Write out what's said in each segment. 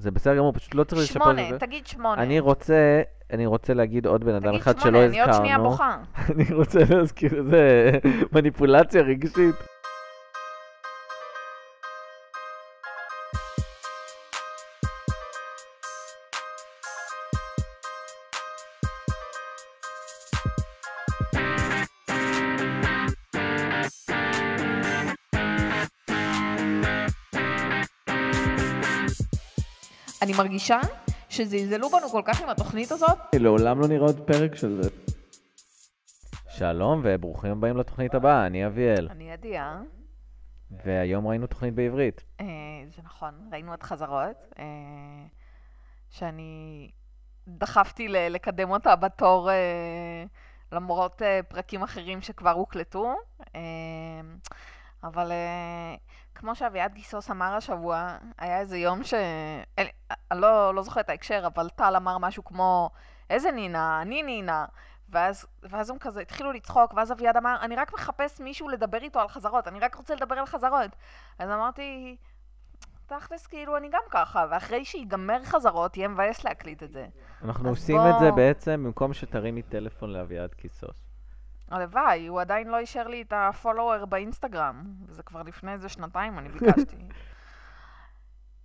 זה בסדר גמור, פשוט לא צריך לשפר. 8, תגיד 8. אני רוצה להגיד עוד בן אדם אחד שלא תגיד 8, אני עוד שנייה הזכרנו. בוכה. אני רוצה להזכיר, זה מניפולציה רגשית. אני מרגישה שזלזלו בנו כל כך עם התוכנית הזאת. לעולם לא נראה עוד פרק של זה. שלום וברוכים הבאים לתוכנית הבאה, אני אביאל. אני עדיה. והיום ראינו תוכנית בעברית. זה נכון, ראינו את חזרות, שאני דחפתי לקדם אותה בתור, למרות פרקים אחרים שכבר הוקלטו. אבל כמו שאביעד גיסוס אמר השבוע, היה איזה יום אני לא זוכר את ההקשר, אבל טל אמר משהו כמו, איזה נינה, אני נינה. ואז הם כזה התחילו לצחוק, ואז אביעד אמר, אני רק מחפש מישהו לדבר איתו על חזרות, אני רק רוצה לדבר על חזרות. אז אמרתי, תכלס כאילו אני גם ככה, ואחרי שיגמר חזרות, יהיה מבאס להקליט את זה. אנחנו עושים את זה בעצם במקום שתרימי טלפון לאביעד גיסוס. הלוואי, הוא עדיין לא אישר לי את הפולוור באינסטגרם, וזה כבר לפני איזה 2 אני ביקשתי.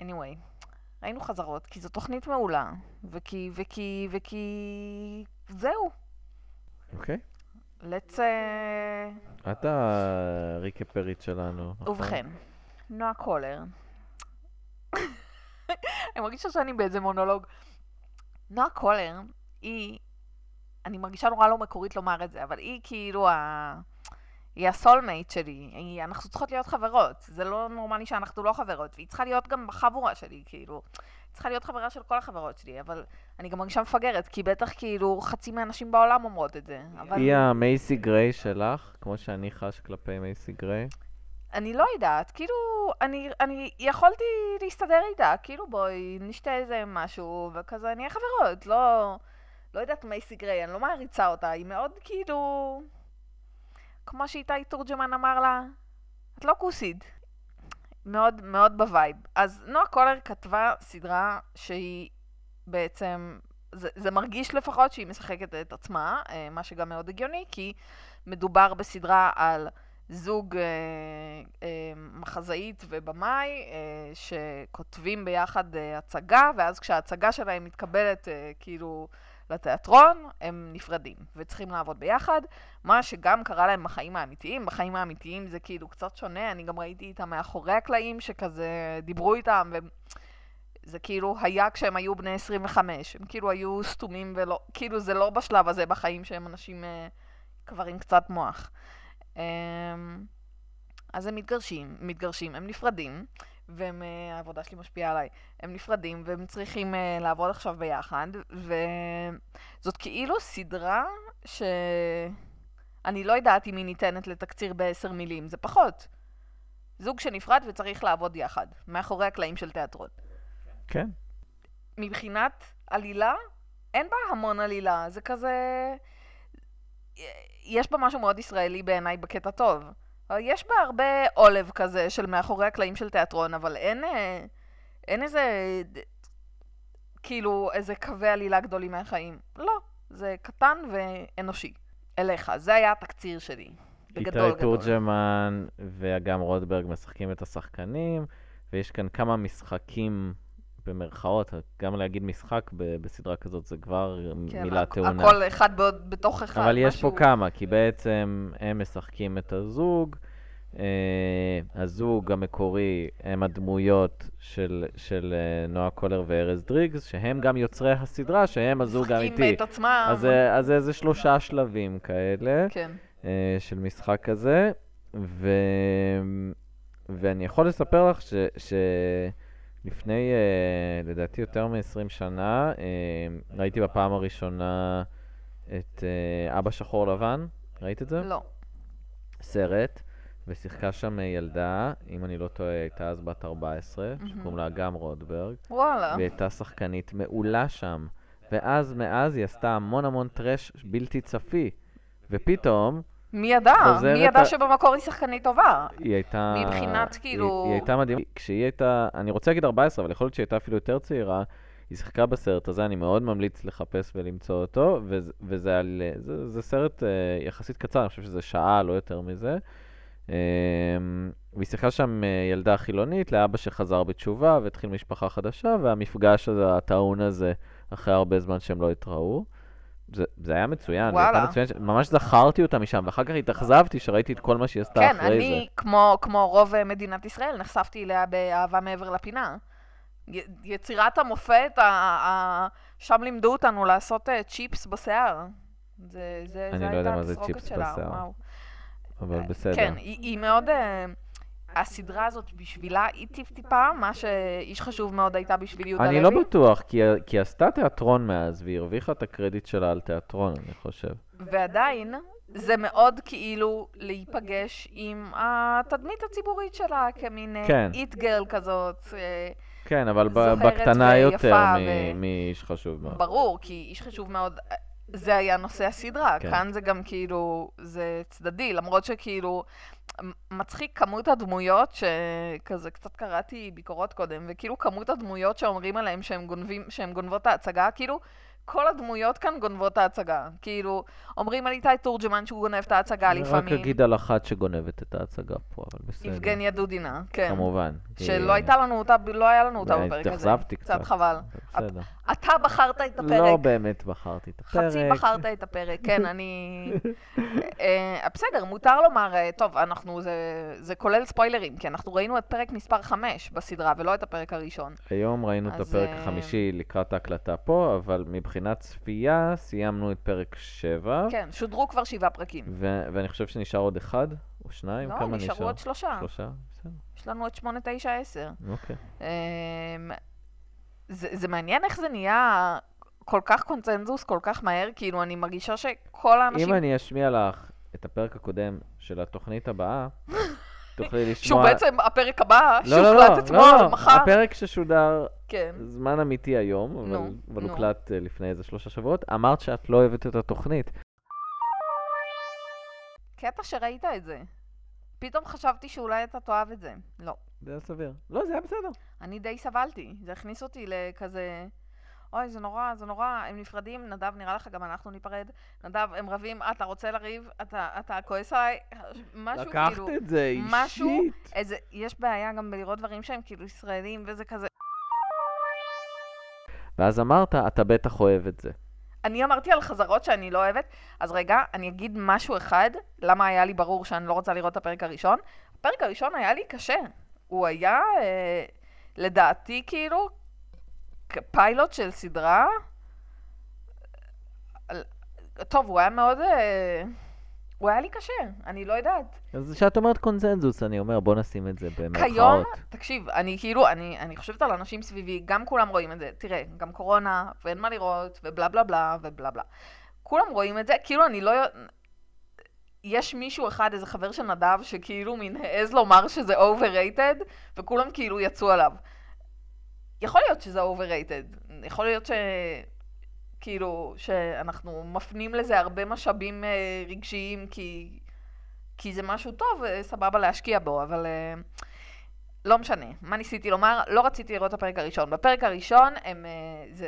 anyway, ראינו חזרות, כי זו תוכנית מעולה, וכי זהו. אוקיי. let's... את הריקפרית שלנו. ובכן, נועה קולר. אני מרגישה שאני באיזה מונולוג. נועה קולר היא... אני מרגישה נורא לא מקורית לומר את זה, אבל היא כאילו היא הסולמייט שלי. אנחנו צריכות להיות חברות. זה לא נורמלי שאנחנו לא חברות, והיא צריכה להיות גם בחבורה שלי, כאילו. היא צריכה להיות חברה של כל החברות שלי, אבל אני גם מרגישה מפגרת, כי בטח כאילו חצי מהאנשים בעולם אומרות את זה. היא המייסי גריי שלך, כמו שאני חש כלפי מייסי גריי? אני לא יודעת, כאילו, אני יכולתי להסתדר איתה, כאילו בואי נשתה איזה משהו, וכזה נהיה חברות, לא יודעת מייסי גריי, אני לא מעריצה אותה, היא מאוד כאילו, כמו שאיתי תורג'מן אמר לה, את לא כוסית, מאוד מאוד בווייב. אז נועה קולר כתבה סדרה שהיא בעצם, זה מרגיש לפחות שהיא משחקת את עצמה, מה שגם מאוד הגיוני, כי מדובר בסדרה על זוג מחזאית ובמאי שכותבים ביחד הצגה, ואז כשההצגה שלהם מתקבלת כאילו לתיאטרון, הם נפרדים וצריכים לעבוד ביחד, מה שגם קרה להם בחיים האמיתיים. בחיים האמיתיים זה כאילו קצת שונה, אני גם ראיתי איתם מאחורי הקלעים שכזה דיברו איתם, וזה כאילו היה כשהם היו בני 25, הם כאילו היו סתומים ולא, כאילו זה לא בשלב הזה בחיים שהם אנשים כבר עם קצת מוח. אז הם מתגרשים, הם נפרדים, והעבודה שלי משפיעה עליי, הם נפרדים והם צריכים לעבוד עכשיו ביחד, וזאת כאילו סדרה שאני לא יודעת אם היא ניתנת לתקציר ב10 מילים, זה פחות. זוג שנפרד וצריך לעבוד יחד, מאחורי הקלעים של תיאטרון. כן. מבחינת עלילה, אין בה המון עלילה, זה כזה... יש בה משהו מאוד ישראלי בעיניי בקטע טוב. יש בה הרבה עולב כזה של מאחורי הקלעים של תיאטרון, אבל אין איזה, כאילו, איזה קווי עלילה גדולים מהחיים. לא, זה קטן ואנושי. אליך, זה היה התקציר שלי. בגדול איתי תורג'מן ואגם רודברג משחקים את השחקנים, ויש כאן כמה משחקים במרכאות, גם להגיד משחק בסדרה כזאת זה כבר מילה טעונה. הכל אחד בתוך אחד. אבל יש פה כמה, כי בעצם הם משחקים את הזוג, הזוג המקורי הם הדמויות של נועה קולר וארז דריגס, שהם גם יוצרי הסדרה, שהם הזוג האמיתי. משחקים את עצמם. אז איזה 3 שלבים כאלה, כן. של משחק כזה, ואני יכול לספר לך לפני, לדעתי יותר מ-20 שנה, ראיתי בפעם הראשונה את אבא שחור לבן. ראית את זה? לא. סרט, ושיחקה שם ילדה, אם אני לא טועה, הייתה אז בת 14, שקוראים לה אגם רודברג. וואלה. והייתה שחקנית מעולה שם. ואז, מאז היא עשתה המון טרש בלתי צפי. ופתאום, מי ידע? חוזרת מי ידע שבמקור היא שחקנית טובה? היא הייתה... מבחינת, כאילו... היא הייתה מדהימה. כשהיא הייתה, אני רוצה להגיד 14, אבל יכול להיות שהיא הייתה אפילו יותר צעירה, היא שיחקה בסרט הזה, אני מאוד ממליץ לחפש ולמצוא אותו, זה סרט יחסית קצר, אני חושב שזה שעה, לא יותר מזה. והיא שיחקה שם ילדה חילונית לאבא שחזר בתשובה והתחיל משפחה חדשה, והמפגש הזה, הטעון הזה, אחרי הרבה זמן שהם לא התראו. זה היה מצוין, וואלה. ממש זכרתי אותה משם, ואחר כך התאכזבתי שראיתי את כל מה שהיא עשתה כן, אחרי זה. אני, כמו רוב מדינת ישראל, נחשפתי אליה באהבה מעבר לפינה. יצירת המופת, שם לימדו אותנו לעשות צ'יפס בשיער. זה אני לא יודע מה זה צ'יפס בשיער. אבל בסדר. כן, היא מאוד... הסדרה הזאת בשבילה היא טיפה, מה שאיש חשוב מאוד הייתה בשביל יהודה לוי. אני לא בטוח, כי היא עשתה תיאטרון מאז, והיא הרוויחה את הקרדיט שלה על תיאטרון, אני חושב. ועדיין, זה מאוד כאילו להיפגש עם התדמית הציבורית שלה, כמין איט גרל כזאת. כן, אבל זוהרת בקטנה יותר ויפה מאיש חשוב מאוד. ברור, כי איש חשוב מאוד, זה היה נושא הסדרה. כן. כאן זה גם כאילו, זה צדדי, למרות שכאילו מצחיק כמות הדמויות, שכזה קצת קראתי ביקורות קודם, וכאילו כמות הדמויות שאומרים עליהם שהם גונבות את ההצגה, כאילו כל הדמויות כאן גונבות את ההצגה. כאילו, אומרים על איתי תורג'מן שהוא גונב את ההצגה לפעמים. אני רק אגיד על אחת שגונבת את ההצגה פה, אבל בסדר. יבגניה דודינה, כן. כמובן. שלא הייתה לנו אותה, לא היה לנו אותה בפרק הזה. התאכזבתי קצת. חבל. בסדר. אתה בחרת את הפרק. לא באמת בחרתי את הפרק. חצי בחרת את הפרק, כן, אני... בסדר, מותר לומר, טוב, זה כולל ספוילרים, כי אנחנו ראינו את פרק מספר 5 בסדרה, ולא את הפרק הראשון. היום ראינו את הפרק החמישי לקראת ההקלטה פה, אבל מבחינת צפייה סיימנו את פרק 7. כן, שודרו כבר 7 פרקים. ואני חושב שנשאר עוד 1 או 2, כמה נשאר? לא, נשארו עוד 3. 3? בסדר. יש לנו עוד 8, 9, 10. אוקיי. זה מעניין איך זה נהיה כל כך קונצנזוס, כל כך מהר, כאילו אני מרגישה שכל האנשים... אם אני אשמיע לך את הפרק הקודם של התוכנית הבאה, תוכלי לשמוע... שהוא בעצם הפרק הבא, שהוקלט אתמול, מחר. הפרק ששודר כן. זמן אמיתי היום, אבל הוקלט לפני איזה 3 שבועות, אמרת שאת לא אוהבת את התוכנית. קטע שראית את זה. פתאום חשבתי שאולי אתה תאהב את זה. לא. זה היה סביר. לא, זה היה בסדר. אני די סבלתי. זה הכניס אותי לכזה... אוי, זה נורא, זה נורא. הם נפרדים, נדב, נראה לך גם אנחנו ניפרד. נדב, הם רבים, אתה רוצה לריב, אתה כועס עליי, משהו לקחת כאילו... לקחת את זה אישית. משהו, יש בעיה גם בלראות דברים שהם כאילו ישראלים, וזה כזה... ואז אמרת, אתה בטח אוהב את זה. אני אמרתי על חזרות שאני לא אוהבת, אז רגע, אני אגיד משהו אחד, למה היה לי ברור שאני לא רוצה לראות את הפרק הראשון. הפרק הראשון היה לי קשה. הוא היה, לדעתי, כאילו, פיילוט של סדרה. טוב, הוא היה מאוד... הוא היה לי קשה, אני לא יודעת. אז כשאת אומרת קונצנזוס, אני אומר, בוא נשים את זה במרכאות. כיום, תקשיב, אני חושבת על אנשים סביבי, גם כולם רואים את זה. תראה, גם קורונה, ואין מה לראות, ובלה בלה בלה, ובלה בלה. כולם רואים את זה, כאילו אני לא... יש מישהו אחד, איזה חבר של נדב, שכאילו מין העז לומר שזה overrated, וכולם כאילו יצאו עליו. יכול להיות שזה overrated. יכול להיות כאילו, שאנחנו מפנים לזה הרבה משאבים רגשיים, כי זה משהו טוב, סבבה להשקיע בו, אבל לא משנה. מה ניסיתי לומר? לא רציתי לראות את הפרק הראשון. בפרק הראשון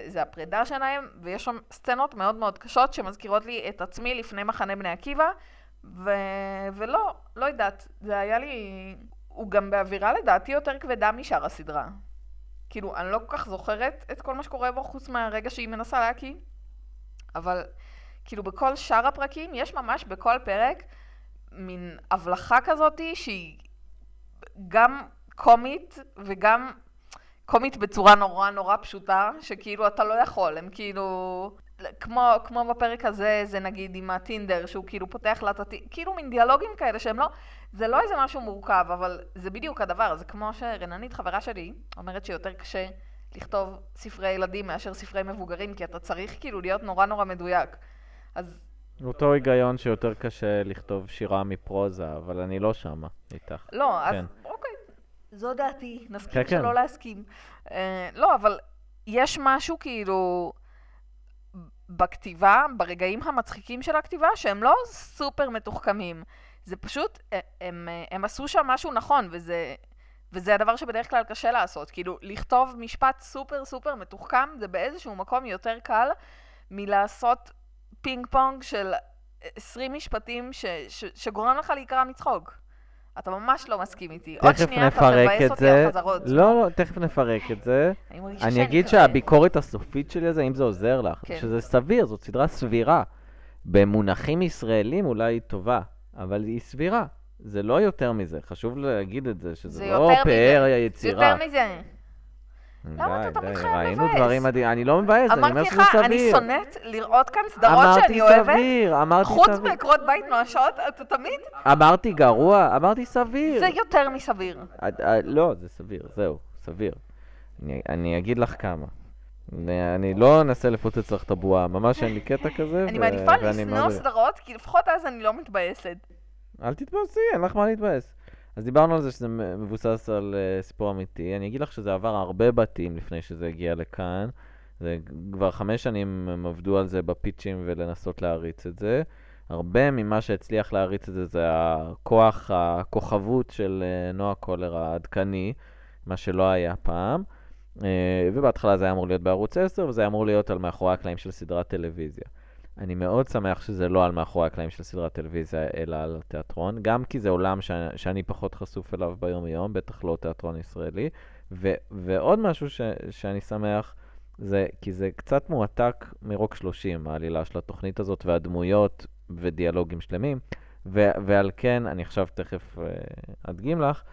זה הפרידה שלהם, ויש שם סצנות מאוד מאוד קשות שמזכירות לי את עצמי לפני מחנה בני עקיבא, ולא, לא יודעת. זה היה לי... הוא גם באווירה לדעתי יותר כבדה משאר הסדרה. כאילו, אני לא כל כך זוכרת את כל מה שקורה בו, חוץ מהרגע שהיא מנסה להקיא. אבל, כאילו, בכל שאר הפרקים, יש ממש בכל פרק מין הבלחה כזאת, שהיא גם קומית, וגם קומית בצורה נורא נורא פשוטה, שכאילו אתה לא יכול, הם כאילו... כמו בפרק הזה, זה נגיד עם הטינדר, שהוא כאילו פותח כאילו מין דיאלוגים כאלה שהם לא... זה לא איזה משהו מורכב, אבל זה בדיוק הדבר. זה כמו שרננית, חברה שלי, אומרת שיותר קשה לכתוב ספרי ילדים מאשר ספרי מבוגרים, כי אתה צריך כאילו להיות נורא נורא מדויק. אז... אותו היגיון שיותר קשה לכתוב שירה מפרוזה, אבל אני לא שמה איתך. לא, אז אוקיי, זו דעתי, נסכים שלא להסכים. לא, אבל יש משהו כאילו... בכתיבה, ברגעים המצחיקים של הכתיבה, שהם לא סופר מתוחכמים. זה פשוט, הם עשו שם משהו נכון, וזה הדבר שבדרך כלל קשה לעשות. כאילו, לכתוב משפט סופר סופר מתוחכם, זה באיזשהו מקום יותר קל מלעשות פינג פונג של 20 משפטים שגורם לך להיקרא מצחוק. אתה ממש לא מסכים איתי. עוד שנייה אתה מבאס אותי על חזרות. לא, תכף נפרק את זה. אני אגיד שהביקורת הסופית שלי הזה, אם זה עוזר לך, שזה סביר, זאת סדרה סבירה. במונחים ישראלים אולי היא טובה, אבל היא סבירה. זה לא יותר מזה. חשוב להגיד את זה, שזה לא פאר היצירה. זה יותר מזה. למה אתה תמיד חייב ראינו מבאס? דברים מדהים, אני לא מבאס, אני אומר שזה סביר. אמרתי לך, אני שונאת לראות כאן סדרות שאני אוהבת. אמרתי סביר. חוץ מעקרות בית נואשות, אתה תמיד? אמרתי גרוע, אמרתי סביר. זה יותר מסביר. לא, זה סביר, זהו, סביר. אני אגיד לך כמה. אני לא אנסה לפוצץ לך את הבועה, ממש אין לי קטע כזה. אני מעדיפה לשנוא סדרות, כי לפחות אז אני לא מתבאסת. אל תתבאסי, אין לך מה להתבאס. אז דיברנו על זה שזה מבוסס על סיפור אמיתי. אני אגיד לך שזה עבר הרבה בתים לפני שזה הגיע לכאן. זה כבר 5 שנים הם עבדו על זה בפיצ'ים ולנסות להריץ את זה. הרבה ממה שהצליח להריץ את זה זה הכוח, הכוכבות של נועה קולר העדכני, מה שלא היה פעם. ובהתחלה זה היה אמור להיות בערוץ 10, וזה היה אמור להיות על מאחורי הקלעים של סדרת טלוויזיה. אני מאוד שמח שזה לא על מאחורי הקלעים של סדרת טלוויזיה, אלא על תיאטרון, גם כי זה עולם שאני פחות חשוף אליו ביום יום, בטח לא תיאטרון ישראלי, ועוד משהו שאני שמח, זה כי זה קצת מועתק מרוק 30, העלילה של התוכנית הזאת, והדמויות ודיאלוגים שלמים, ועל כן, אני עכשיו תכף אדגים לך,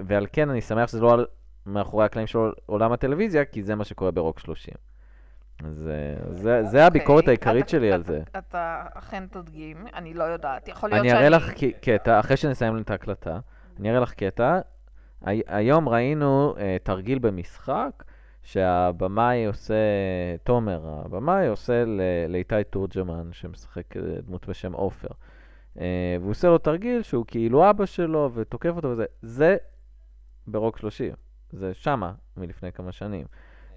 ועל כן אני שמח שזה לא על מאחורי הקלעים של עולם הטלוויזיה, כי זה מה שקורה ברוק 30. זה הביקורת העיקרית שלי על זה. אתה אכן תדגים, אני לא יודעת. יכול להיות שאני... אני אראה לך קטע, אחרי שנסיים את ההקלטה, אני אראה לך קטע. היום ראינו תרגיל במשחק, שהבמאי עושה, תומר, הבמאי עושה לאיתי תורג'מן, שמשחק דמות בשם עופר. והוא עושה לו תרגיל שהוא כאילו אבא שלו, ותוקף אותו וזה. זה ברוק 30. זה שמה, מלפני כמה שנים.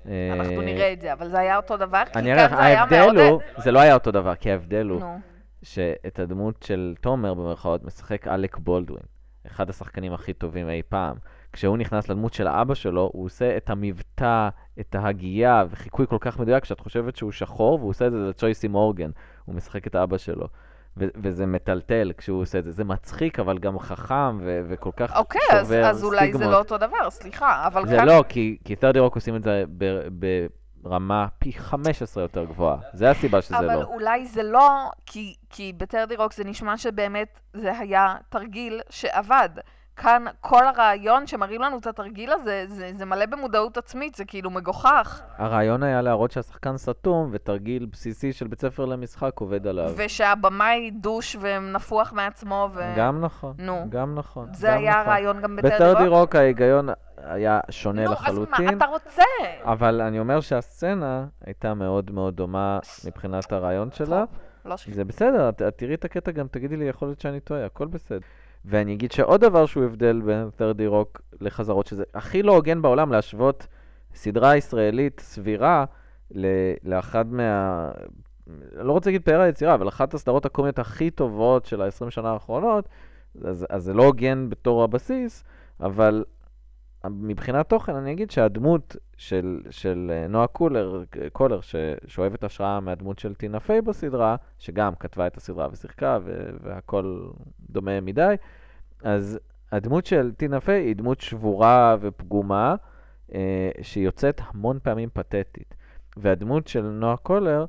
אנחנו נראה את זה, אבל זה היה אותו דבר? אני אראה לך, ההבדל הוא, זה לא היה אותו דבר, כי ההבדל הוא שאת הדמות של תומר במרכאות משחק אלק בולדווין, אחד השחקנים הכי טובים אי פעם. כשהוא נכנס לדמות של אבא שלו, הוא עושה את המבטא, את ההגייה, וחיקוי כל כך מדויק שאת חושבת שהוא שחור, והוא עושה את זה לצ'ויסי מורגן, הוא משחק את אבא שלו. וזה מטלטל כשהוא עושה את זה. זה מצחיק, אבל גם חכם וכל כך שובר סטיגמות. אוקיי, אז אולי זה לא אותו דבר, סליחה. זה לא, כי ת'רדי רוק עושים את זה ברמה פי 15 יותר גבוהה. זה הסיבה שזה לא. אבל אולי זה לא, כי בת'רדי רוק זה נשמע שבאמת זה היה תרגיל שעבד. כאן כל הרעיון שמראים לנו את התרגיל הזה, זה מלא במודעות עצמית, זה כאילו מגוחך. הרעיון היה להראות שהשחקן סתום, ותרגיל בסיסי של בית ספר למשחק עובד עליו. ושהבמאי דוש ונפוח מעצמו גם נכון, נו. גם נכון. זה היה הרעיון גם בת'רדי רוק? בת'רדי רוק ההיגיון היה שונה לחלוטין. אז מה אתה רוצה? אבל אני אומר שהסצנה הייתה מאוד מאוד דומה מבחינת הרעיון שלה. לא שלי. זה בסדר, תראי את הקטע גם, תגידי לי, יכול להיות שאני טועה, הכל בסדר. ואני אגיד שעוד דבר שהוא הבדל בין ת'רדי רוק לחזרות, שזה הכי לא הוגן בעולם להשוות סדרה ישראלית סבירה לאחד לא רוצה להגיד פאר היצירה, אבל אחת הסדרות הקומיות הכי טובות של ה-20 שנה האחרונות, אז זה לא הוגן בתור הבסיס, אבל מבחינת תוכן אני אגיד שהדמות של נועה קולר שואבת השראה מהדמות של טינה פיי בסדרה, שגם כתבה את הסדרה ושיחקה והכל דומה מדי, אז הדמות של טינה פיי היא דמות שבורה ופגומה, שיוצאת המון פעמים פתטית. והדמות של נועה קולר,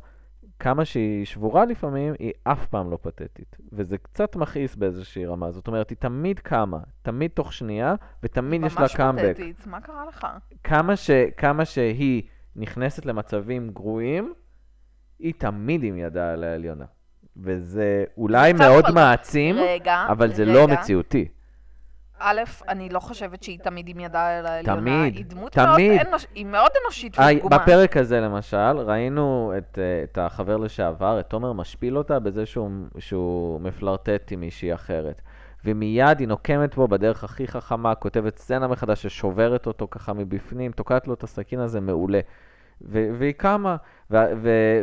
כמה שהיא שבורה לפעמים, היא אף פעם לא פתטית. וזה קצת מכעיס באיזושהי רמה. זאת אומרת, היא תמיד קמה, תמיד תוך שנייה, ותמיד יש לה קאמבק. ממש פתטית, מה קרה לך? כמה שהיא נכנסת למצבים גרועים, היא תמיד עם ידה על העליונה. וזה אולי מאוד מעצים, אבל זה לא מציאותי. א', אני לא חושבת שהיא תמיד עם ידה על העליונה. תמיד, היא דמות תמיד. היא מאוד אנושית ופגומה. בפרק הזה למשל, ראינו את החבר לשעבר, את תומר משפיל אותה בזה שהוא מפלרטט עם מישהי אחרת. ומיד היא נוקמת בו בדרך הכי חכמה, כותבת סצנה מחדש ששוברת אותו ככה מבפנים, תוקעת לו את הסכין הזה מעולה. והיא קמה,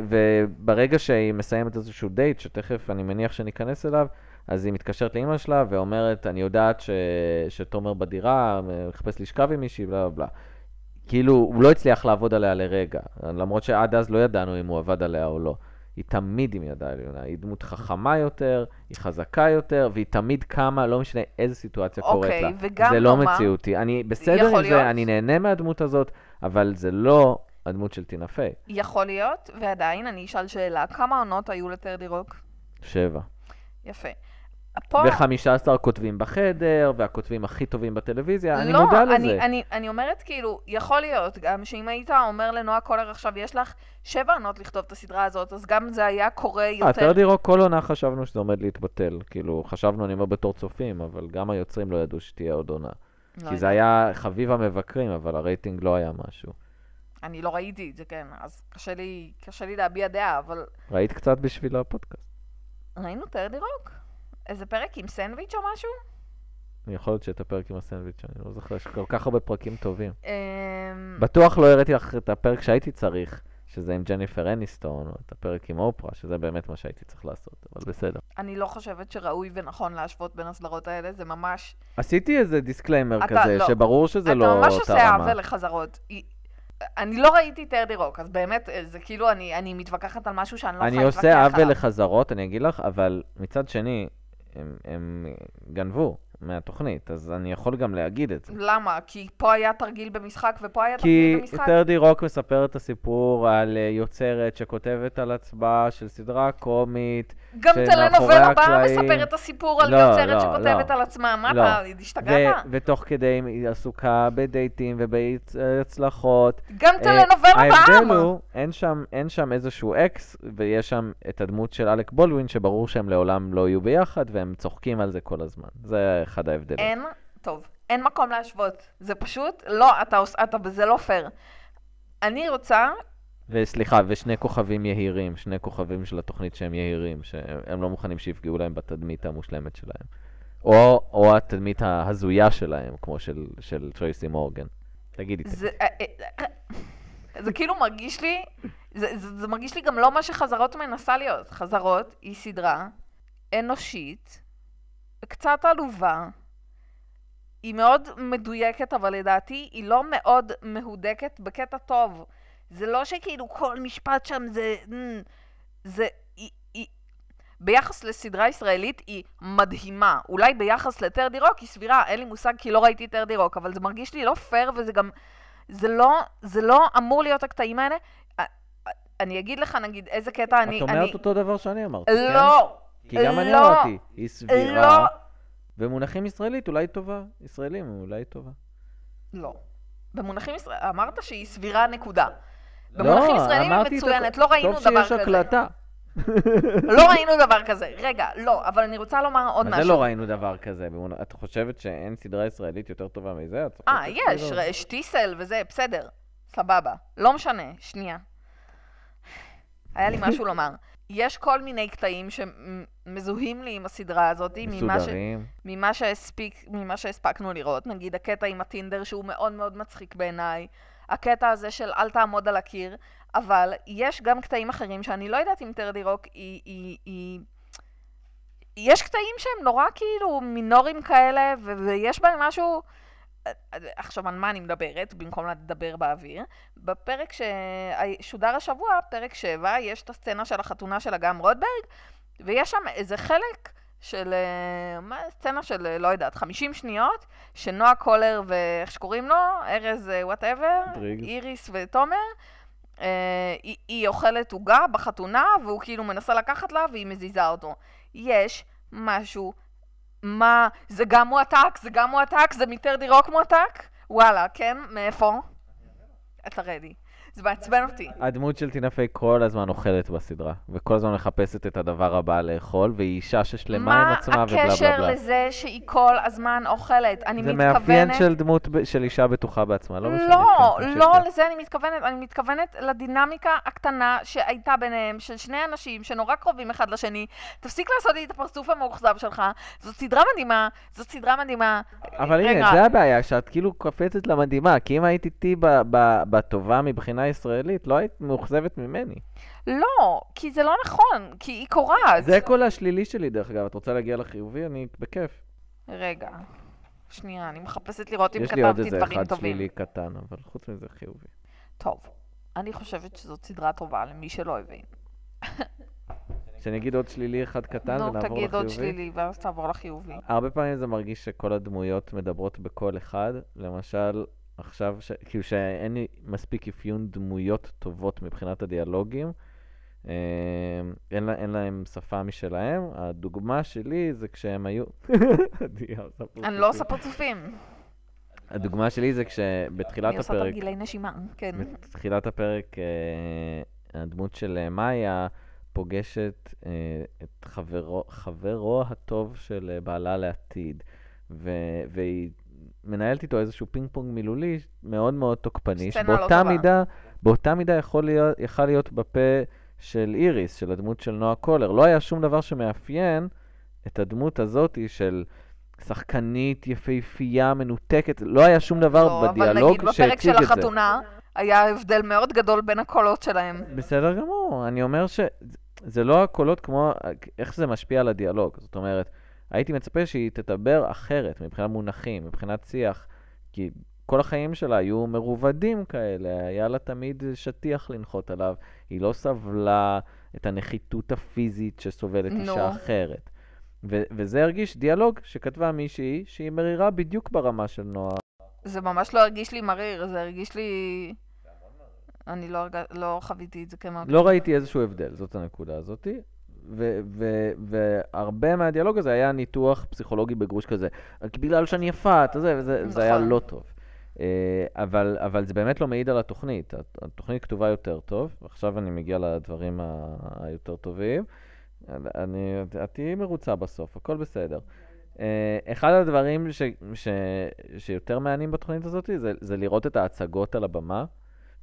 וברגע שהיא מסיימת איזשהו דייט, שתכף אני מניח שניכנס אליו, אז היא מתקשרת לאמא שלה ואומרת, אני יודעת שתומר בדירה, מחפש לשכב עם מישהי, בלה בלה. כאילו, הוא לא הצליח לעבוד עליה לרגע, למרות שעד אז לא ידענו אם הוא עבד עליה או לא. היא תמיד עם ידה עליונה, היא דמות חכמה יותר, היא חזקה יותר, והיא תמיד קמה, לא משנה איזה סיטואציה קורית לה. וגם זה לא מציאותי. אני בסדר עם זה, אני נהנה מהדמות הזאת, אבל זה לא הדמות של טינה פיי. יכול להיות, ועדיין אני אשאל שאלה, כמה עונות היו לטרדי רוק? 7. יפה. ו15 כותבים בחדר, והכותבים הכי טובים בטלוויזיה, אני מודע לזה. אני אומרת כאילו, יכול להיות גם שאם היית אומר לנועה קולר עכשיו, יש לך 7 עונות לכתוב את הסדרה הזאת, אז גם זה היה קורה יותר. טרדי רוק כל עונה חשבנו שזה עומד להתבטל, כאילו חשבנו אני אומר בתור צופים, אבל גם היוצרים לא ידעו שתהיה עוד עונה. כי זה היה חביב המבקרים, אבל הרייטינג לא היה משהו. אני לא ראיתי את זה, כן, אז קשה לי להביע דעה, אבל... ראית קצת בשביל הפודקאסט. ראינו טרדי רוק? איזה פרק עם סנדוויץ' או משהו? יכול להיות שאת הפרק עם הסנדוויץ', אני לא זוכר, יש כל כך הרבה פרקים טובים. בטוח לא הראיתי לך את הפרק שהייתי צריך, שזה עם ג'ניפר אניסטון, או את הפרק עם אופרה, שזה באמת מה שהייתי צריך לעשות, אבל בסדר. אני לא חושבת שראוי ונכון להשוות בין הסדרות האלה, זה ממש... עשיתי איזה דיסקליימר כזה, שברור שזה לא אותה רמה. אתה ממש עושה עוול לחזרות. אני לא ראיתי טרדי רוק, אז באמת, זה כאילו אני מתווכחת על משהו שאני לא יכולה להתווכח עליו. אני עושה עוול לחזרות, אני אגיד לך, אבל מצד שני, הם גנבו מהתוכנית, אז אני יכול גם להגיד את זה. למה? כי פה היה תרגיל במשחק ופה היה תרגיל במשחק? כי טרדי רוק מספר את הסיפור על יוצרת שכותבת על הצבעה של סדרה קומית, גם טלנובלה הבאה מספר את הסיפור על יוצרת שכותבת על עצמה. מה אתה, השתגעת? ותוך כדי היא עסוקה בדייטים ובהצלחות. גם טלנובלה הבאה. אין שם איזשהו אקס, ויש שם את הדמות של אלק בולדווין, שברור שהם לעולם לא יהיו ביחד, והם צוחקים על זה כל הזמן. זה אחד ההבדלים. אין מקום להשוות. זה פשוט, לא, זה לא פייר. אני רוצה... וסליחה, ושני כוכבים יהירים, שני כוכבים של התוכנית שהם יהירים, שהם לא מוכנים שיפגעו להם בתדמית המושלמת שלהם. או התדמית ההזויה שלהם, כמו של טרייסי מורגן. תגידי. זה כאילו מרגיש לי, זה מרגיש לי גם לא מה שחזרות מנסה להיות. חזרות היא סדרה אנושית, קצת עלובה, היא מאוד מדויקת, אבל לדעתי היא לא מאוד מהודקת בקטע טוב. זה לא שכאילו כל משפט שם ביחס לסדרה ישראלית היא מדהימה. אולי ביחס לטרדי רוק היא סבירה, אין לי מושג כי לא ראיתי טרדי רוק, אבל זה מרגיש לי לא פייר, וזה גם, זה לא אמור להיות הקטעים האלה. אני אגיד לך, נגיד, איזה קטע את אומרת אותו דבר שאני אמרתי, לא. כי גם אני אמרתי, היא סבירה, במונחים ישראלית אולי טובה, ישראלים אולי טובה. לא. במונחים ישראלים, אמרת שהיא סבירה נקודה. במונחים ישראלים היא מצוינת, לא ראינו דבר כזה. טוב שיש הקלטה. לא ראינו דבר כזה. רגע, לא, אבל אני רוצה לומר עוד משהו. מה זה לא ראינו דבר כזה? את חושבת שאין סדרה ישראלית יותר טובה מזה? יש, שטיסל וזה, בסדר. סבבה. לא משנה, שנייה. היה לי משהו לומר. יש כל מיני קטעים שמזוהים לי עם הסדרה הזאת, ממה שהספקנו לראות. נגיד הקטע עם הטינדר שהוא מאוד מאוד מצחיק בעיניי. הקטע הזה של אל תעמוד על הקיר, אבל יש גם קטעים אחרים שאני לא יודעת אם טרדי רוק יש קטעים שהם נורא כאילו מינורים כאלה, ויש בהם משהו... עכשיו על מה אני מדברת, במקום לדבר באוויר. בפרק ששודר השבוע, פרק 7, יש את הסצנה של החתונה של אגם רוטברג, ויש שם איזה חלק של, סצנה של, לא יודעת, 50 שניות, שנועה קולר ואיך שקוראים לו, ארז whatever, איריס ותומר, היא אוכלת עוגה בחתונה, והוא כאילו מנסה לקחת לה, והיא מזיזה אותו. יש משהו, מה, זה גם מועתק, זה מטרדי רוק מועתק? וואלה, כן? מאיפה? אתה רדי. זה מעצבן אותי. הדמות של טינה פיי כל הזמן אוכלת בסדרה, וכל הזמן מחפשת את הדבר הבא לאכול, והיא אישה ששלמה עם עצמה ובלה בלה בלה. מה הקשר לזה שהיא כל הזמן אוכלת? אני מתכוונת... זה מאפיין של דמות של אישה בטוחה בעצמה, לא משנה. לא לזה אני מתכוונת. אני מתכוונת לדינמיקה הקטנה שהייתה ביניהם, של שני אנשים שנורא קרובים אחד לשני. תפסיק לעשות לי את הפרצוף המאוכזב שלך. זאת סדרה מדהימה. אבל הנה, זה הבעיה, שאת כאילו קופצת למדהימה, כי אם היית איתי בטובה מבחינה ישראלית, לא היית מאוכזבת ממני. לא, כי זה לא נכון, כי היא קורעת. זה כל השלילי שלי, דרך אגב. את רוצה להגיע לחיובי? אני בכיף. רגע, שנייה, אני מחפשת לראות אם יש לי עוד כתבתי איזה דברים אחד טובים. שלילי קטן, אבל חוץ מזה חיובי. טוב, אני חושבת שזאת סדרה טובה למי שלא הבין. שאני אגיד עוד שלילי אחד קטן ונעבור נו, לחיובי? תגיד עוד שלילי ואז תעבור לחיובי. הרבה פעמים זה מרגיש שכל הדמויות מדברות בקול אחד. למשל, עכשיו, כאילו שאין לי מספיק אפיון דמויות טובות מבחינת הדיאלוגים. אין להם שפה משלהם. הדוגמה שלי זה כשהם היו... אני לא עושה פרצופים. הדוגמה שלי זה כשבתחילת אני עושה הפרק... תרגילי נשימה, כן. בתחילת הפרק הדמות של מאיה פוגשת את חברו הטוב של בעלה לעתיד, והיא מנהלת איתו איזשהו פינג פונג מילולי מאוד מאוד תוקפני, סצנה לא טובה. באותה מידה יכל להיות בפה של איריס, של הדמות של נועה קולר. לא היה שום דבר שמאפיין את הדמות הזאת של שחקנית, יפהפייה, מנותקת, לא היה שום דבר בדיאלוג שהציג את זה. אבל נגיד בפרק של החתונה היה הבדל מאוד גדול בין הקולות שלהם. בסדר גמור, אני אומר שזה לא הקולות כמו איך זה משפיע על הדיאלוג. זאת אומרת, הייתי מצפה שהיא תדבר אחרת, מבחינת מונחים, מבחינת שיח, כי כל החיים שלה היו מרובדים כאלה, היה לה תמיד שטיח לנחות עליו, היא לא סבלה את הנחיתות הפיזית שסובלת אישה אחרת. וזה הרגיש דיאלוג שכתבה מישהי שהיא מרירה בדיוק ברמה של נועה. זה ממש לא הרגיש לי מריר, זה הרגיש לי... אני לא חוויתי את זה כמה... לא ראיתי איזשהו הבדל, זאת הנקודה הזאת. והרבה מהדיאלוג הזה היה ניתוח פסיכולוגי בגרוש כזה. בגלל שאני יפה, זה היה לא טוב. אבל זה באמת לא מעיד על התוכנית. התוכנית כתובה יותר טוב, ועכשיו אני מגיע לדברים היותר טובים. את תהיי מרוצה בסוף, הכל בסדר. אחד הדברים שיותר מעניינים בתוכנית הזאת זה לראות את ההצגות על הבמה,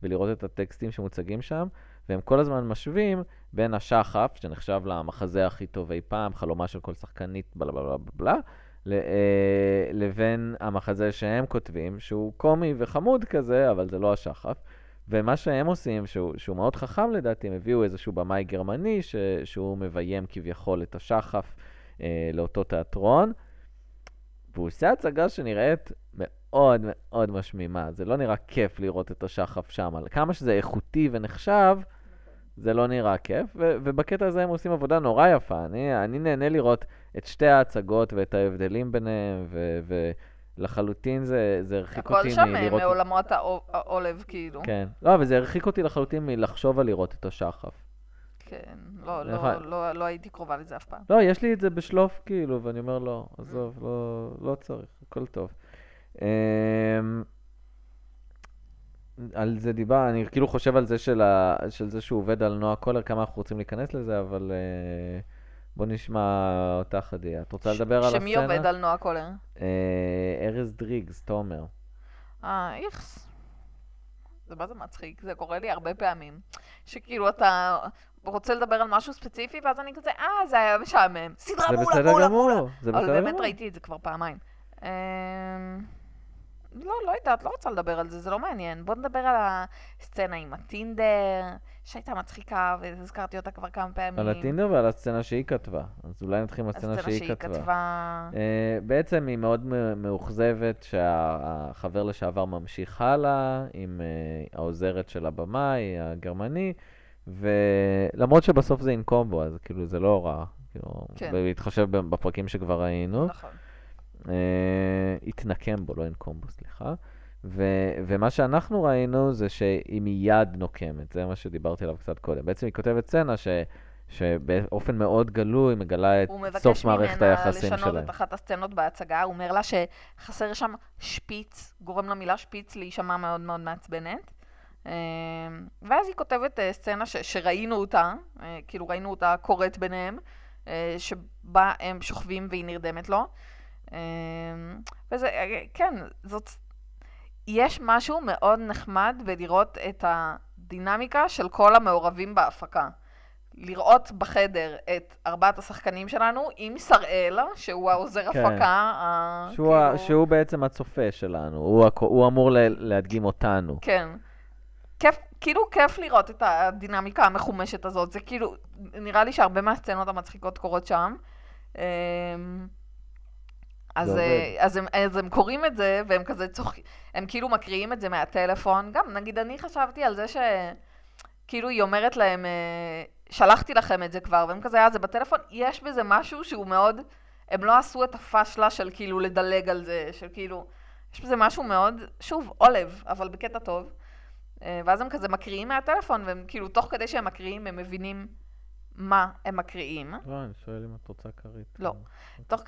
ולראות את הטקסטים שמוצגים שם, והם כל הזמן משווים בין השחף, שנחשב למחזה הכי טוב אי פעם, חלומה של כל שחקנית, בלה בלה בלה בלה, לבין המחזה שהם כותבים, שהוא קומי וחמוד כזה, אבל זה לא השחף. ומה שהם עושים, שהוא מאוד חכם לדעתי, הם הביאו איזשהו במאי גרמני, שהוא מביים כביכול את השחף לאותו תיאטרון, והוא עושה הצגה שנראית מאוד מאוד משמימה. זה לא נראה כיף לראות את השחף שם. כמה שזה איכותי ונחשב, זה לא נראה כיף, ובקטע הזה הם עושים עבודה נורא יפה. אני נהנה לראות את שתי ההצגות ואת ההבדלים ביניהם, לחלוטין זה הרחיק אותי הכל שם מעולמות העולב, כאילו. כן. לא, אבל זה הרחיק אותי לחלוטין מלחשוב על לראות את השחף. כן, לא הייתי קרובה לזה אף פעם. לא, יש לי את זה בשלוף, כאילו, ואני אומר, לא, עזוב, לא צריך, הכל טוב. על זה דיבר, אני כאילו חושב על זה של זה שהוא עובד על נועה קולר, כמה אנחנו רוצים להיכנס לזה, אבל בוא נשמע אותך, עדי. את רוצה לדבר על הסצנה? שמי עובד על נועה קולר? ארז דריגס, תומר. איכס. זה מה זה מצחיק, זה קורה לי הרבה פעמים. שכאילו אתה רוצה לדבר על משהו ספציפי, ואז אני כזה, זה היה משעמם. סדרה מולה, זה בסדר גמור. אבל באמת ראיתי את זה כבר פעמיים. לא יודעת, לא רוצה לדבר על זה, זה לא מעניין. בוא נדבר על הסצנה עם הטינדר, שהייתה מצחיקה, והזכרתי אותה כבר כמה פעמים. על הטינדר ועל הסצנה שהיא כתבה. אז אולי נתחיל עם הסצנה שהיא כתבה. בעצם היא מאוד מאוכזבת שהחבר לשעבר ממשיך הלאה, עם העוזרת של הבמאי, הגרמני, ולמרות שבסוף זה אינקומבו, אז כאילו זה לא רע. להתחשב בפרקים שכבר ראינו. נכון. התנקם בו, לא אין קומבו, סליחה. ומה שאנחנו ראינו זה שהיא מיד נוקמת, זה מה שדיברתי עליו קצת קודם. בעצם היא כותבת סצנה שבאופן מאוד גלוי מגלה את סוף מערכת היחסים שלהם. הוא מבקש ממנה לשנות את אחת הסצנות בהצגה, הוא אומר לה שחסר שם שפיץ, גורם למילה שפיץ להישמע מאוד מאוד מעצבנת. ואז היא כותבת סצנה שראינו אותה, כאילו ראינו אותה קורית ביניהם, שבה הם שוכבים והיא נרדמת לו. וזה, כן, יש משהו מאוד נחמד בלראות את הדינמיקה של כל המעורבים בהפקה. לראות בחדר את ארבעת השחקנים שלנו עם שראל, שהוא העוזר הפקה. שהוא בעצם הצופה שלנו, הוא אמור להדגים אותנו. כן. כאילו כיף לראות את הדינמיקה המחומשת הזאת, זה כאילו, נראה לי שהרבה מהסצנות המצחיקות קורות שם. אז הם קוראים את זה, והם כזה צוחקים, הם כאילו מקריאים את זה מהטלפון. גם, נגיד, אני חשבתי על זה שכאילו היא אומרת להם, שלחתי לכם את זה כבר, והם כזה, זה בטלפון, יש בזה משהו שהוא מאוד, הם לא עשו את הפשלה של כאילו לדלג על זה, של כאילו, יש בזה משהו מאוד, שוב, עולב, אבל בקטע טוב. ואז הם כזה מקריאים מהטלפון, והם כאילו, תוך כדי שהם מקריאים, הם מבינים מה הם מקריאים. לא, אני שואל אם את רוצה כרית. לא. תוך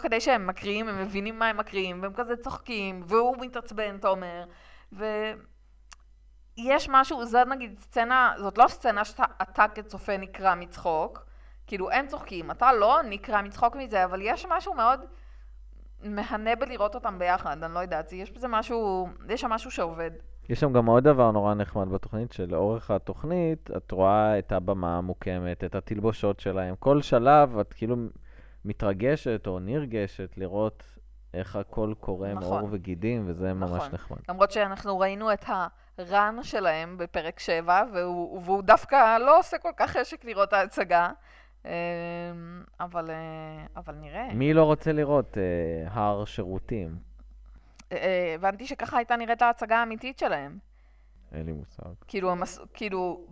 כדי שהם מקריאים, הם מבינים מה הם מקריאים, והם כזה צוחקים, והוא מתעצבן, תומר. ויש משהו, זה נגיד סצנה, זאת לא סצנה שאתה כצופה נקרא מצחוק, כאילו הם צוחקים, אתה לא נקרא מצחוק מזה, אבל יש משהו מאוד מהנה בלראות אותם ביחד, אני לא יודעת, יש בזה משהו, יש שם משהו שעובד. יש שם גם עוד דבר נורא נחמד בתוכנית, שלאורך התוכנית את רואה את הבמה המוקמת, את התלבושות שלהם. כל שלב את כאילו מתרגשת או נרגשת לראות איך הכל קורה נכון. מאור וגידים, וזה ממש נכון. נחמד. למרות שאנחנו ראינו את הרן שלהם בפרק 7, והוא דווקא לא עושה כל כך חשק לראות את ההצגה, אבל נראה. מי לא רוצה לראות הר שירותים? הבנתי שככה הייתה נראית ההצגה האמיתית שלהם. אין לי מושג. כאילו,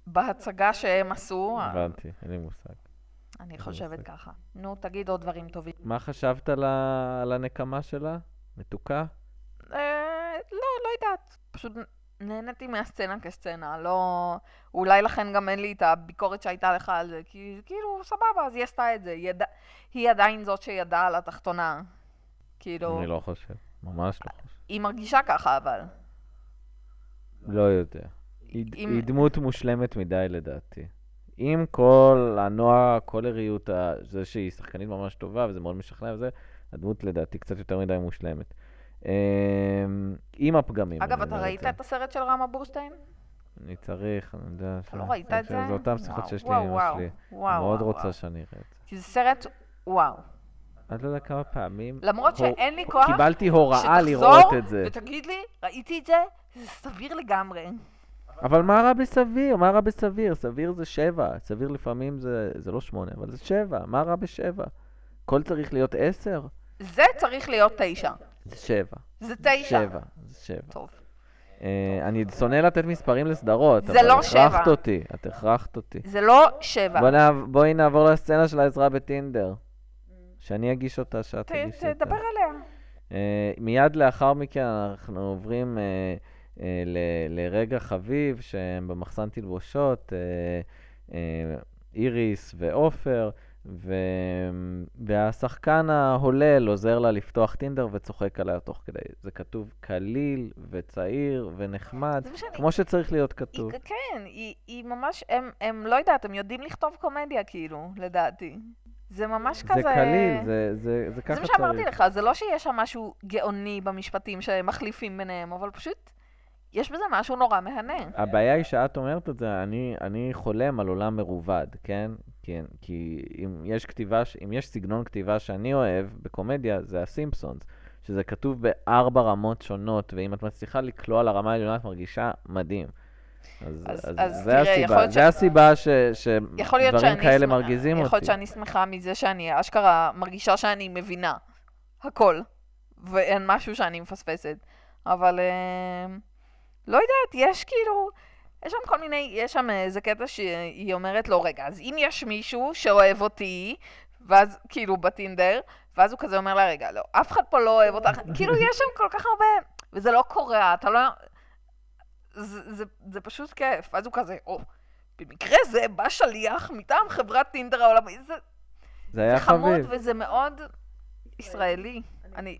בהצגה שהם עשו, הבנתי, אין לי מושג. אני חושבת ככה. נו, תגיד עוד דברים טובים. מה חשבת על הנקמה שלה? מתוקה? לא יודעת. פשוט נהניתי מהסצנה כסצנה. לא... אולי לכן גם אין לי את הביקורת שהייתה לך על זה. כי כאילו, סבבה, אז היא עשתה את זה. היא עדיין זאת שידעה על התחתונה. כאילו... אני לא חושב. ממש לא חושב. היא מרגישה ככה, אבל. לא יודע. היא דמות מושלמת מדי לדעתי. עם כל הנועה, כל הריאות, זה שהיא שחקנית ממש טובה, וזה מאוד משכנע וזה, הדמות לדעתי קצת יותר מדי מושלמת. עם הפגמים. אגב, אתה ראית את הסרט של רמה בורשטיין? אני צריך, אני יודע. אתה לא ראית את זה? זה אותם שיחות שיש לי עם אמא שלי. אני מאוד רוצה שאני אראה את זה. כי זה סרט וואו. אני לא יודע כמה פעמים. למרות שאין לי כוח קיבלתי הוראה לראות את זה. ותגיד לי, ראיתי את זה? זה סביר לגמרי. אבל מה רע בסביר? מה רע בסביר? סביר זה 7. סביר לפעמים זה לא 8, אבל זה 7. מה רע ב7? כל צריך להיות 10? זה צריך להיות 9. זה 7. זה 9. זה 7. טוב. אני שונא לתת מספרים לסדרות, זה לא 7. את הכרחת אותי. זה לא 7. בואי נעבור לסצנה של העזרה בטינדר. שאני אגיש אותה, שאת תגיש אותה. תדבר עליה. מיד לאחר מכן אנחנו עוברים לרגע חביב שהם במחסן תלבושות, איריס ואופר, והשחקן ההולל עוזר לה לפתוח טינדר וצוחק עליה תוך כדי. זה כתוב קליל וצעיר ונחמד, כמו שצריך להיות כתוב. כן, היא ממש, הם לא יודעת, הם יודעים לכתוב קומדיה כאילו, לדעתי. זה ממש כזה... זה קליל, זה ככה צריך. זה מה שאמרתי לך, זה לא שיש שם משהו גאוני במשפטים שמחליפים ביניהם, אבל פשוט יש בזה משהו נורא מהנה. הבעיה היא שאת אומרת את זה, אני חולם על עולם מרובד, כן? כי אם יש סגנון כתיבה שאני אוהב בקומדיה, זה הסימפסונס, שזה כתוב ב4 רמות שונות, ואם את מצליחה לקלוע לרמה העליונה, את מרגישה מדהים. אז זה הסיבה שדברים כאלה מרגיזים אותי. יכול להיות שאני שמחה מזה שאני אשכרה מרגישה שאני מבינה הכל, ואין משהו שאני מפספסת. אבל לא יודעת, יש כאילו, יש שם כל מיני, יש שם איזה קטע שהיא אומרת לו, רגע, אז אם יש מישהו שאוהב אותי, ואז כאילו בטינדר, ואז הוא כזה אומר לה, רגע, לא, אף אחד פה לא אוהב אותך, כאילו יש שם כל כך הרבה, וזה לא קורה, אתה לא... זה פשוט כיף. אז הוא כזה, במקרה זה בא שליח מטעם חברת טינדר העולמית. זה היה חביב. חמוד וזה מאוד ישראלי.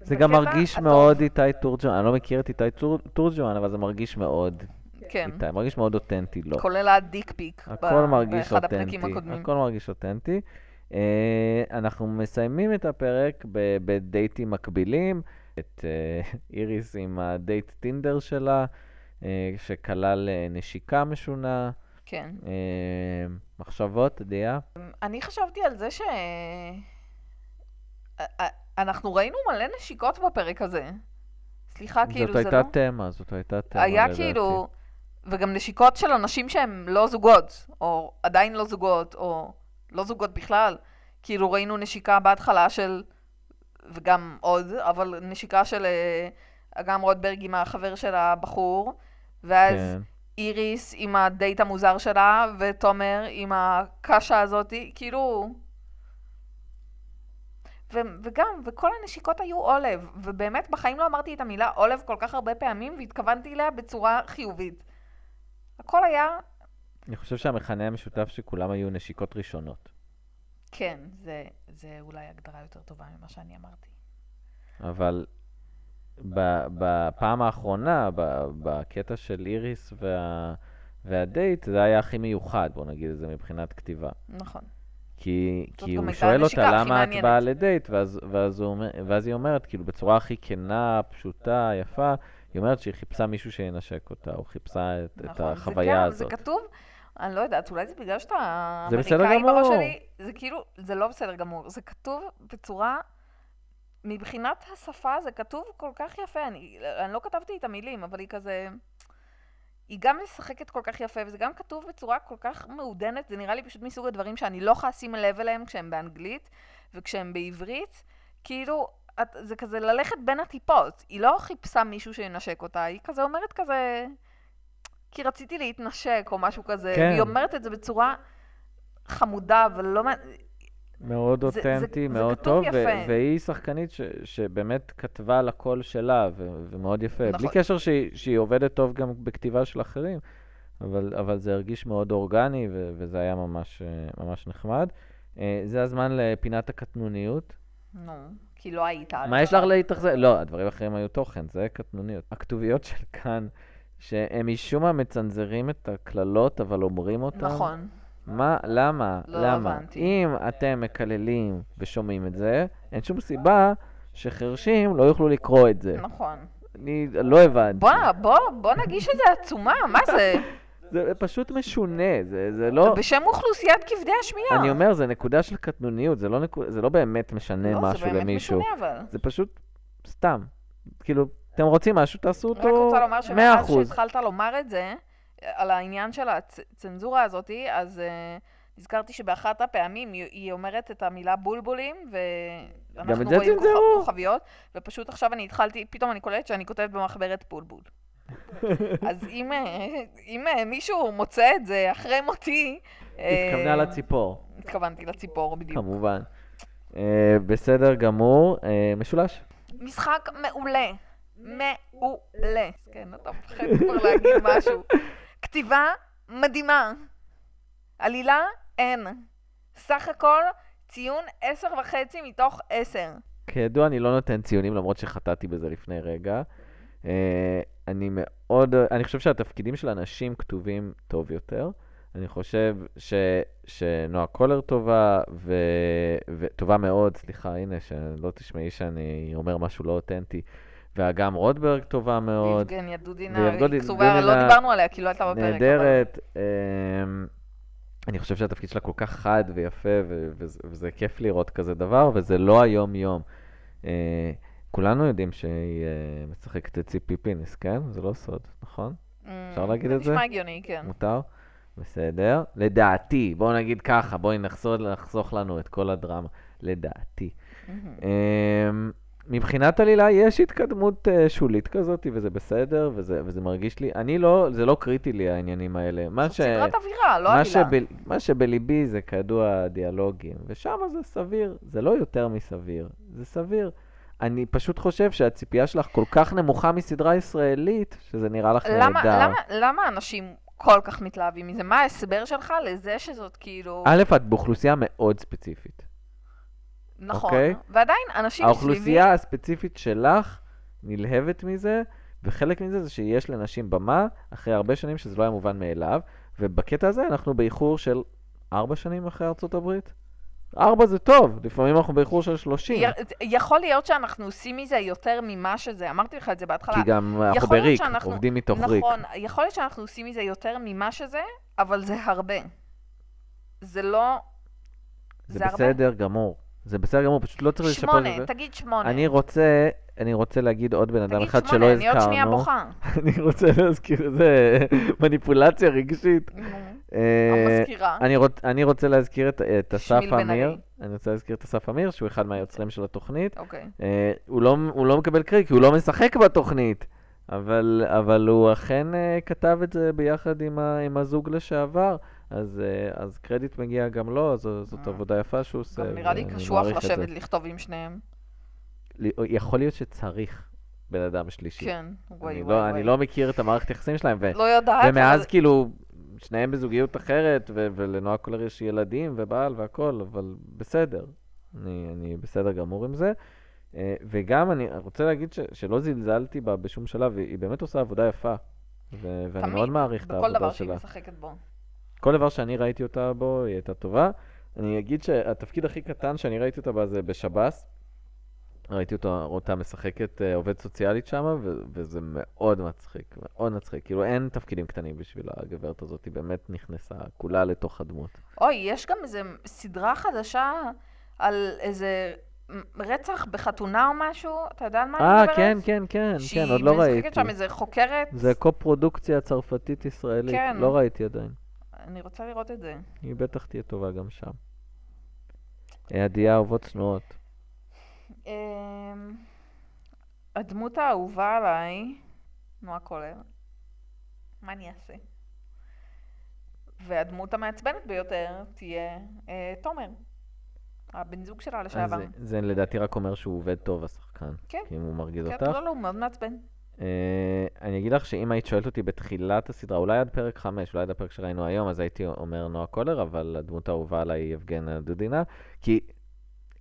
זה גם מרגיש מאוד איתי תורג'מן. אני לא מכיר את איתי תורג'מן, אבל זה מרגיש מאוד כן. איתי. מרגיש מאוד אותנטי, לא. כולל הדיק פיק. הכל מרגיש באחד הפרקים אותנטי. הקודמים. הכל מרגיש אותנטי. אנחנו מסיימים את הפרק בדייטים מקבילים. את איריס עם הדייט טינדר שלה. שכלל נשיקה משונה. כן. מחשבות, דיה? אני חשבתי על זה אנחנו ראינו מלא נשיקות בפרק הזה. סליחה, כאילו, זאת זה הייתה לא... תמה, זאת הייתה תמה היה לדעתי. כאילו... וגם נשיקות של אנשים שהם לא זוגות, או עדיין לא זוגות, או לא זוגות בכלל. כאילו ראינו נשיקה בהתחלה של, וגם עוד, אבל נשיקה של אגם רוטברג עם החבר של הבחור, ואז כן. איריס עם הדייט המוזר שלה, ותומר עם הקשה הזאת, כאילו... וגם, וכל הנשיקות היו אולב, ובאמת בחיים לא אמרתי את המילה אולב כל כך הרבה פעמים, והתכוונתי אליה בצורה חיובית. הכל היה... אני חושב שהמכנה המשותף שכולם היו נשיקות ראשונות. כן, זה אולי הגדרה יותר טובה ממה שאני אמרתי. אבל בפעם האחרונה, בקטע של איריס והדייט, זה היה הכי מיוחד, בוא נגיד את זה, מבחינת כתיבה. נכון. כי גם הוא הייתה שואל הנשיקה אותה הכי למה את מעניינת. באה לדייט, ואז היא אומרת, כאילו בצורה הכי כנה, פשוטה, יפה, היא אומרת שהיא חיפשה מישהו שינשק אותה, או חיפשה את נכון, החוויה זה הזאת. כתוב, אני לא יודעת, אולי זה בגלל שאתה זה בסדר אמריקאי בראש גמור. שלי, זה כאילו, זה לא בסדר גמור, זה כתוב בצורה, מבחינת השפה זה כתוב כל כך יפה, אני לא כתבתי את המילים, אבל היא כזה, היא גם משחקת כל כך יפה, וזה גם כתוב בצורה כל כך מעודנת, זה נראה לי פשוט מסוג הדברים שאני לא יכולה לשים לב אליהם כשהם באנגלית, וכשהם בעברית, כאילו, זה כזה ללכת בין הטיפות, היא לא חיפשה מישהו שינשק אותה, היא כזה אומרת כזה, כי רציתי להתנשק או משהו כזה, כן. והיא אומרת את זה בצורה חמודה, ולא... מאוד זה אותנטי, מאוד כתוב טוב, יפה. והיא שחקנית שבאמת כתבה על הקול שלה, ומאוד יפה. נכון. בלי קשר שהיא עובדת טוב גם בכתיבה של אחרים, אבל זה הרגיש מאוד אורגני, וזה היה ממש נחמד. זה הזמן לפינת הקטנוניות. נו, כי לא היית. מה יש לך להתאכזב? לא, הדברים האחרים היו תוכן, זה קטנוניות. הכתוביות של כאן, שהם משום מה מצנזרים את הכללות, אבל אומרים אותם. נכון. מה? למה? לא למה? הבנתי. אם אתם מקללים ושומעים את זה, אין שום סיבה שחרשים לא יוכלו לקרוא את זה. נכון. אני לא הבנתי. בוא נגיש איזה עצומה, מה זה? זה פשוט משונה, זה לא... בשם אוכלוסיית כבדי השמיעה. אני אומר, זה נקודה של קטנוניות, זה לא באמת משנה לא, משהו למישהו. זה באמת משונה, אבל. זה פשוט סתם. כאילו, אתם רוצים משהו, תעשו רק אותו רוצה לומר 100%. שמאז שהתחלת לומר את זה, על העניין של הצנזורה הזאת, אז נזכרתי שבאחת הפעמים היא אומרת את המילה בולבולים, גם ואנחנו את זה רואים צנזרו? כוכביות, ופשוט עכשיו פתאום אני קולטת שאני כותבת במחברת בולבול. אז אם מישהו מוצא את זה אחרי מותי... התכוונה לציפור. התכוונתי לציפור, בדיוק. כמובן. בסדר גמור. משולש. משחק מעולה. מעולה. כן, אתה מפחד כבר להגיד משהו. כתיבה מדהימה. עלילה אין. סך הכל ציון 10.5 מתוך 10. כידוע, אני לא נותן ציונים, למרות שחטאתי בזה לפני רגע. אני חושב שהתפקידים של אנשים כתובים טוב יותר. אני חושב שנועה קולר טובה, וטובה מאוד, סליחה, הנה, שלא תשמעי שאני אומר משהו לא אותנטי. ואגם רוטברג טובה מאוד. ויבגניה דודינה, כתובה, לא דיברנו עליה, כי לא הייתה בפרק. נהדרת. אני חושב שהתפקיד שלה כל כך חד ויפה, וזה כיף לראות כזה דבר, וזה לא היום-יום. כולנו יודעים שהיא משחקת את ציפי פינס, כן? זה לא סוד, נכון? אפשר להגיד את זה? נשמע הגיוני, כן. מותר? בסדר. לדעתי, בואו נגיד ככה, בואי נחסוך לנו את כל הדרמה. לדעתי. מבחינת עלילה יש התקדמות שולית כזאת, וזה בסדר, וזה מרגיש לי, זה לא קריטי לי העניינים האלה. זאת סדרת אווירה, לא עלילה. מה שבליבי זה כידוע דיאלוגים, ושם זה סביר, זה לא יותר מסביר, זה סביר. אני פשוט חושב שהציפייה שלך כל כך נמוכה מסדרה ישראלית, שזה נראה לך נהדר. למה אנשים כל כך מתלהבים מזה? מה ההסבר שלך לזה שזאת כאילו... א', את באוכלוסייה מאוד ספציפית. נכון, אוקיי? ועדיין אנשים האוכלוסייה הספציפית שלך נלהבת מזה, וחלק מזה זה שיש לנשים במה, אחרי הרבה שנים שזה לא היה מובן מאליו, ובקטע הזה אנחנו באיחור של 4 שנים אחרי ארצות הברית. 4 זה טוב, לפעמים אנחנו באיחור של 30. יכול להיות שאנחנו עושים מזה יותר ממה שזה, אמרתי לך את זה בהתחלה. כי גם אנחנו בריק, עובדים מתוך ריק. נכון, יכול להיות שאנחנו עושים מזה יותר ממה שזה, אבל זה הרבה. זה לא... זה בסדר גמור. זה בסדר גמור, פשוט לא צריך לשפר את זה. 8, תגיד 8. אני רוצה אני רוצה להגיד עוד בן אדם תגיד אחד 8, שלא אני עוד שנייה הזכרנו. בוכה. אני רוצה להזכיר, זה מניפולציה רגשית. המזכירה. אני רוצה להזכיר את אסף שמיל בן אמיר. ארי. אני רוצה להזכיר את אסף אמיר, שהוא אחד מהיוצרים של התוכנית. אוקיי. הוא לא מקבל קרדיט, כי הוא לא משחק בתוכנית. אבל הוא אכן כתב את זה ביחד עם הזוג לשעבר. אז קרדיט מגיע גם לו, זאת עבודה יפה שהוא עושה. גם נראה לי ואני קשוח מעריך את זה. לשבת לכתוב עם שניהם. יכול להיות שצריך בן אדם שלישי. כן, וואי אני וואי. אני לא מכיר את המערכת יחסים שלהם, לא יודעת, ומאז אבל- כאילו, שניהם בזוגיות אחרת, ולנועה קולר יש ילדים ובעל והכל, אבל בסדר. אני בסדר גמור עם זה. וגם אני רוצה להגיד שלא זלזלתי בה בשום שלב, היא באמת עושה עבודה יפה. ואני מאוד מעריך את בכל העבודה דבר שהיא שלה. משחקת בו. כל דבר שאני ראיתי אותה בו, היא הייתה טובה. אני אגיד שהתפקיד הכי קטן שאני ראיתי אותה בה זה בשב"ס. ראיתי אותה משחקת עובד סוציאלית שם, וזה מאוד מצחיק, מאוד מצחיק. כאילו אין תפקידים קטנים בשביל הגברת הזאת, היא באמת נכנסה כולה לתוך הדמות. אוי, יש גם איזה סדרה חדשה על איזה רצח בחתונה או משהו, אתה יודע על מה אני מדברת? כן, עוד לא ראיתי. שהיא משחקת שם איזה חוקרת. זה קו-פרודוקציה צרפתית ישראלית, כן. לא ראיתי עדיין. אני רוצה לראות את זה. היא בטח תהיה טובה גם שם. עדיה אהובות צנועות. הדמות האהובה עליי, נועה קולר, מה אני אעשה? והדמות המעצבנת ביותר תהיה תומר, הבן זוג שלה לשעבר. זה לדעתי רק אומר שהוא עובד טוב, השחקן. כן. כי אם הוא מרגיז כן, אותך. לא, הוא מאוד מעצבן. אני אגיד לך שאם היית שואלת אותי בתחילת הסדרה, אולי עד פרק 5, אולי עד הפרק שראינו היום, אז הייתי אומר נועה קולר, אבל הדמות האהובה עליי היא יבגנה דודינה, כי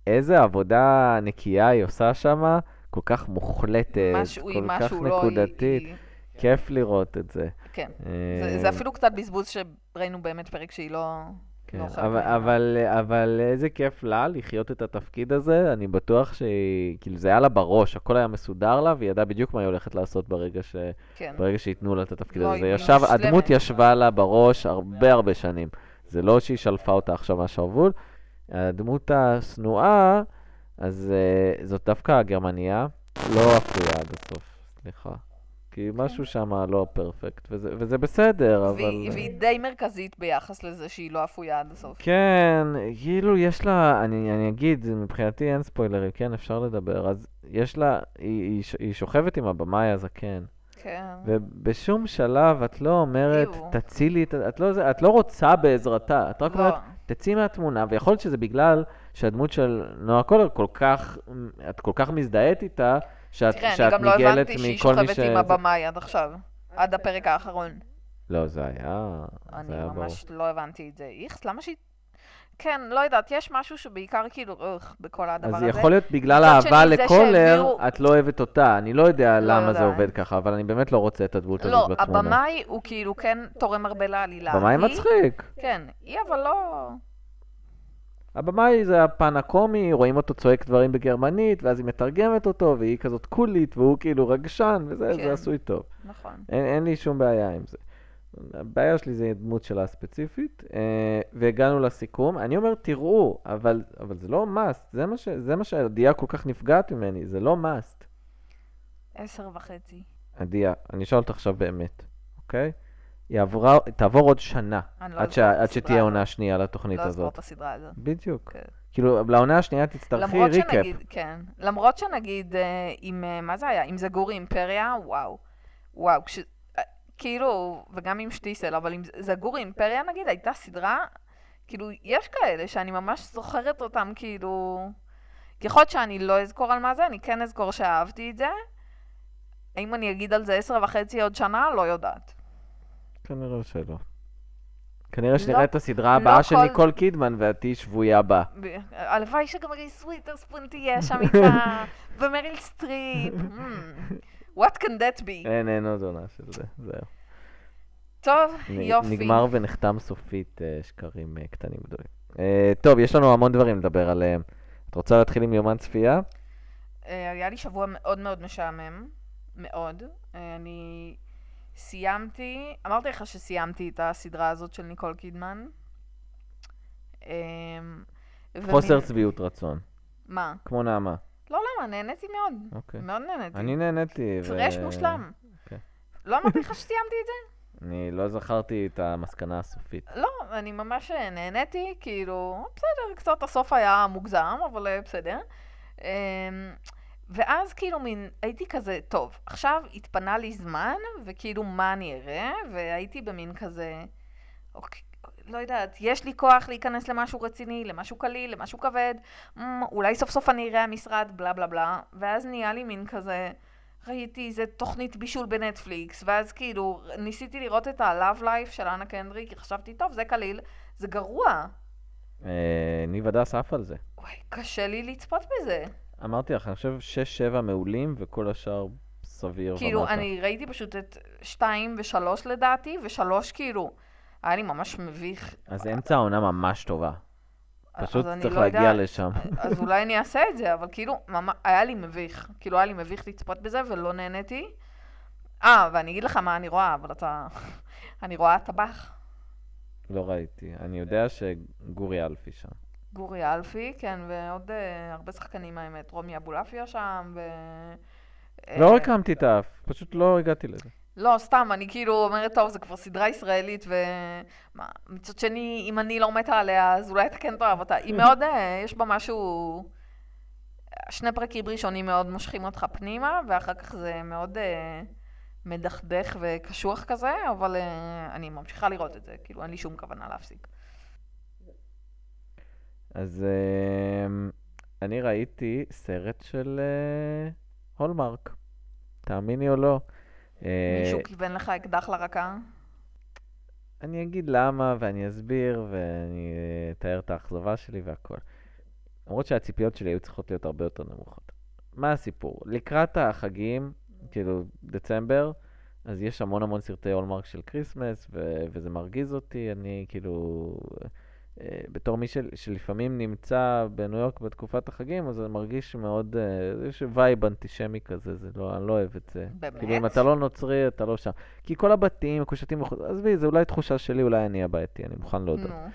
איזה עבודה נקייה היא עושה שם, כל כך מוחלטת, כל כך נקודתית. כיף לראות את זה. כן, זה אפילו קצת בזבוז שראינו באמת פרק שהיא לא... כן, אבל איזה כיף לה לחיות את התפקיד הזה, אני בטוח כאילו זה היה לה בראש, הכל היה מסודר לה, והיא ידעה בדיוק מה היא הולכת לעשות ברגע שיתנו לה את התפקיד הזה. הדמות ישבה לה בראש הרבה שנים. זה לא שהיא שלפה אותה עכשיו מהשרוול. הדמות הסנועה, אז זאת דווקא הגרמניה, לא אפויה עד הסוף, סליחה. כי משהו שם לא פרפקט, וזה בסדר, אבל... והיא די מרכזית ביחס לזה שהיא לא אפויה עד הסוף. כן, כאילו יש לה, אני אגיד, מבחינתי אין ספוילרים, כן, אפשר לדבר, אז יש לה, היא שוכבת עם הבמאי הזקן. כן. ובשום שלב את לא אומרת, תצילי, את לא רוצה בעזרתה, את רק אומרת, תצאי מהתמונה, ויכול להיות שזה בגלל שהדמות של נועה קולר את כל כך מזדהית איתה, שאת תראה, אני גם לא ניגלת הבנתי שהיא שוכבת עם הבמאי עד עכשיו, עד הפרק האחרון. לא, זה היה... אני ממש לא הבנתי את זה. איכס, למה שהיא... כן, לא יודעת, יש משהו שבעיקר כאילו, בכל הדבר הזה. אז יכול להיות בגלל האהבה לקולר, את לא אוהבת אותה. אני לא יודע למה זה עובד ככה, אבל אני באמת לא רוצה את הדמות הזאת בתמונה. לא, הבמאי הוא כאילו כן תורם הרבה לעלילה. הבמאי מצחיק. כן, היא אבל לא... הבמאי זה הפן הקומי, רואים אותו צועק דברים בגרמנית, ואז היא מתרגמת אותו, והיא כזאת קולית, והוא כאילו רגשן, וזה עשוי טוב. נכון. אין לי שום בעיה עם זה. הבעיה שלי זה דמות שלה ספציפית, והגענו לסיכום. אני אומר, תראו, אבל זה לא must, זה מה שהעדיה כל כך נפגעת ממני, זה לא must. 10:30. עדיה, אני אשאל אותך עכשיו באמת, אוקיי? תעבור עוד שנה, עד שתהיה עונה שנייה לתוכנית הזאת. לא אזכור את הסדרה הזאת. בדיוק. כאילו, לעונה השנייה תצטרכי ריקאפ. כן. למרות שנגיד, מה זה היה? עם זגורי אימפריה, וואו. כאילו, וגם עם שטיסל, אבל עם זגורי אימפריה נגיד, הייתה סדרה, כאילו, יש כאלה שאני ממש זוכרת אותם, כאילו... יכול להיות שאני לא אזכור על מה זה, אני כן אזכור שאהבתי את זה. האם אני אגיד על זה 10:30 עוד שנה? לא יודעת. כנראה שלא. כנראה שנראה את הסדרה הבאה של ניקול קידמן, ואת תהיי שבויה בה. הלוואי שגם ריס וויתרספון תהיה שם איתה, ומריל סטריפ. What can that be? אין עוד עונה של זה, זהו. טוב, יופי. נגמר ונחתם סופית שקרים קטנים גדולים. טוב, יש לנו המון דברים לדבר עליהם. את רוצה להתחיל עם יומן צפייה? היה לי שבוע מאוד מאוד משעמם. מאוד. אני סיימתי, אמרתי לך שסיימתי את הסדרה הזאת של ניקול קידמן. חוסר צביעות רצון. מה? כמו נעמה. לא, למה? נהניתי מאוד. אוקיי. מאוד נהניתי. אני נהניתי. פרש מושלם. אוקיי. לא אמרתי לך שסיימתי את זה? אני לא זכרתי את המסקנה הסופית. לא, אני ממש נהניתי, כאילו, בסדר, קצת הסוף היה מוגזם, אבל בסדר. ואז כאילו הייתי כזה, טוב, עכשיו התפנה לי זמן, וכאילו מה אני אראה, והייתי במין כזה, אוקיי, לא יודעת, יש לי כוח להיכנס למשהו רציני, למשהו קליל, למשהו כבד, אולי סוף סוף אני אראה המשרד, בלה בלה בלה, ואז נהיה לי מין כזה, ראיתי איזה תוכנית בישול בנטפליקס, ואז כאילו ניסיתי לראות את ה-Love Life של אנה קנדריק, כי חשבתי, טוב, זה קליל, זה גרוע. ניב הדס עף על זה. וואי, קשה לי לצפות בזה. אמרתי לך, אני חושב 6-7 מעולים, וכל השאר סביר ומטה. כאילו, אני ראיתי פשוט את 2 ו-3 לדעתי, ו-3 כאילו, היה לי ממש מביך. אז אמצע העונה ממש טובה. פשוט אז אני צריך לא להגיע יודע- לשם. אז אולי אני אעשה את זה, אבל כאילו, היה לי מביך. כאילו, היה לי מביך לצפות בזה, ולא נהניתי. ואני אגיד לך מה אני רואה, אבל אתה... אני רואה טבח. לא ראיתי. אני יודע שגורי אלפי שם. גורי אלפי, כן, ועוד הרבה שחקנים האמת. רומי אבולעפיה שם, ו... לא הקמתי את האף, פשוט לא הגעתי לזה. לא, סתם, אני כאילו אומרת, טוב, זה כבר סדרה ישראלית, מצד שני, אם אני לא מתה עליה, אז אולי אתה כן תאהב אותה. היא מאוד, יש בה משהו... 2 פרקים ראשונים מאוד מושכים אותך פנימה, ואחר כך זה מאוד מדכדך וקשוח כזה, אבל אני ממשיכה לראות את זה, כאילו אין לי שום כוונה להפסיק. אז אני ראיתי סרט של הולמרק. תאמיני או לא. מישהו כיוון לך אקדח לרקה? אני אגיד למה ואני אסביר ואני אתאר את האכזבה שלי והכל. למרות שהציפיות שלי היו צריכות להיות הרבה יותר נמוכות. מה הסיפור? לקראת החגים, כאילו דצמבר, אז יש המון סרטי הולמרק של קריסמס, וזה מרגיז אותי. אני כאילו, בתור מי שלפעמים נמצא בניו יורק בתקופת החגים, אז זה מרגיש מאוד, יש וייב אנטישמי כזה, אני לא אוהב את זה. באמת? כאילו אם אתה לא נוצרי, אתה לא שם. כי כל הבתים מקושטים, עזבי, זה אולי תחושה שלי, אולי אני הבעייתי, אני מוכן להודות. נו.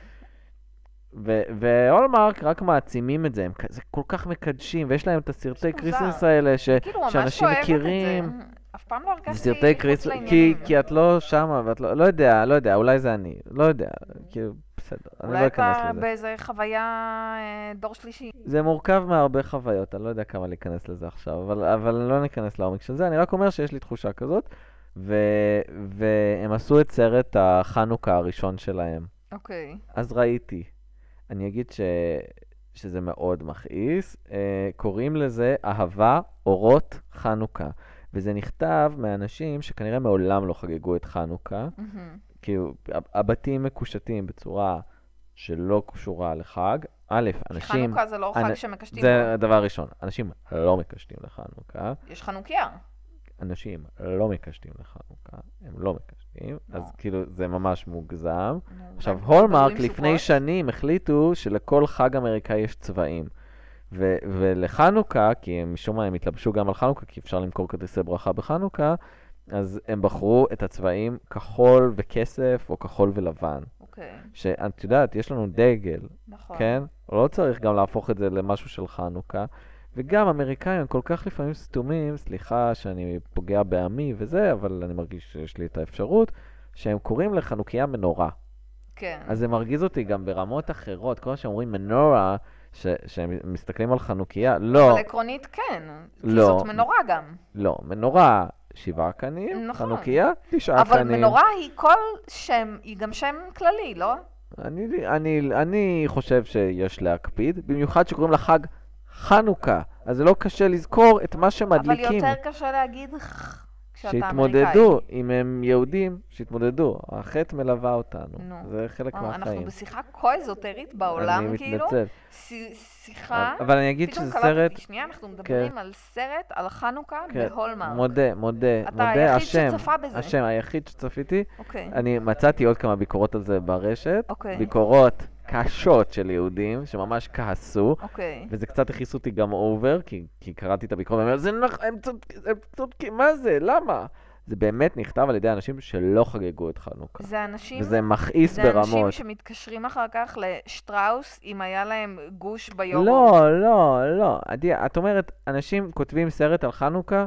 והולמרק רק מעצימים את זה, הם כזה כל כך מקדשים, ויש להם את הסרטי מוזר. קריסמס האלה כאילו ממש שאנשים אוהבת מכירים. את זה. אף פעם לא הרגשתי סרטי מחוץ קריסמס, לעניינים. כי את לא שמה, ואת לא יודע, אולי זה אני, לא יודע, כאילו, בסדר, אני לא אולי אכנס אתה לזה. באיזה חוויה דור שלישי. זה מורכב מהרבה חוויות, אני לא יודע כמה להיכנס לזה עכשיו, אבל לא ניכנס לעומק של זה, אני רק אומר שיש לי תחושה כזאת, והם עשו את סרט החנוכה הראשון שלהם. אוקיי. אז ראיתי. אני אגיד שזה מאוד מכעיס. קוראים לזה אהבה אורות חנוכה. וזה נכתב מאנשים שכנראה מעולם לא חגגו את חנוכה. כאילו, הבתים מקושטים בצורה שלא קשורה לחג. א', אנשים... חנוכה זה לא חג שמקשטים זה בו. הדבר הראשון. אנשים לא מקשטים לחנוכה. יש חנוכיה. אנשים לא מקשטים לחנוכה. הם לא מקשטים. אז כאילו, זה ממש מוגזם. עכשיו, רק הולמרק מדברים לפני סוכות. שנים החליטו שלכל חג אמריקאי יש צבעים. ולחנוכה, כי משום מה הם התלבשו גם על חנוכה, כי אפשר למכור כרטיסי ברכה בחנוכה, אז הם בחרו את הצבעים כחול וכסף, או כחול ולבן. אוקיי, שאת יודעת, יש לנו דגל, נכון. כן? לא צריך גם להפוך את זה למשהו של חנוכה. וגם אמריקאים הם כל כך לפעמים סתומים, סליחה שאני פוגע בעמי וזה, אבל אני מרגיש שיש לי את האפשרות, שהם קוראים לחנוכיה מנורה. כן. אז זה מרגיז אותי גם ברמות אחרות, כל שאומרים מנורה, שהם מסתכלים על חנוכיה, לא, אבל עקרונית כן. כי לא. זאת מנורה גם. לא, מנורה 7 קנים, נכון. חנוכיה 9 אבל קנים. מנורה היא כל שם, היא גם שם כללי, לא? אני חושב שיש להקפיד, במיוחד שקוראים לחג חנוכה, אז זה לא קשה לזכור את מה אבל שמדליקים. יותר קשה להגיד כשאתה שהתמודדו, אם הם יהודים, שהתמודדו. החטא מלווה אותנו. נו. זה חלק אנחנו מהחיים. בשיחה כה אזוטרית בעולם, אני כאילו. מתנצל. שיחה. אבל אני אגיד פתאום שזה קלטתי, סרט... שנייה, אנחנו מדברים על סרט, על חנוכה כן, בהולמרק. מודה, היחיד השם, שצפה בזה. השם, היחיד שצפיתי. אוקיי. אני מצאתי עוד כמה ביקורות על זה ברשת. אוקיי. ביקורות קשות של יהודים, שממש כעסו. אוקיי. וזה קצת הכניס אותי גם אובר, כי קראתי את הביקורת, ואומר, הם צודקים, מה זה? למה? זה באמת נכתב על ידי אנשים שלא חגגו את חנוכה. זה אנשים... וזה מכעיס זה ברמות. אנשים שמתקשרים אחר כך לשטראוס, אם היה להם גוש ביוגורט. לא. עדי, את אומרת, אנשים כותבים סרט על חנוכה,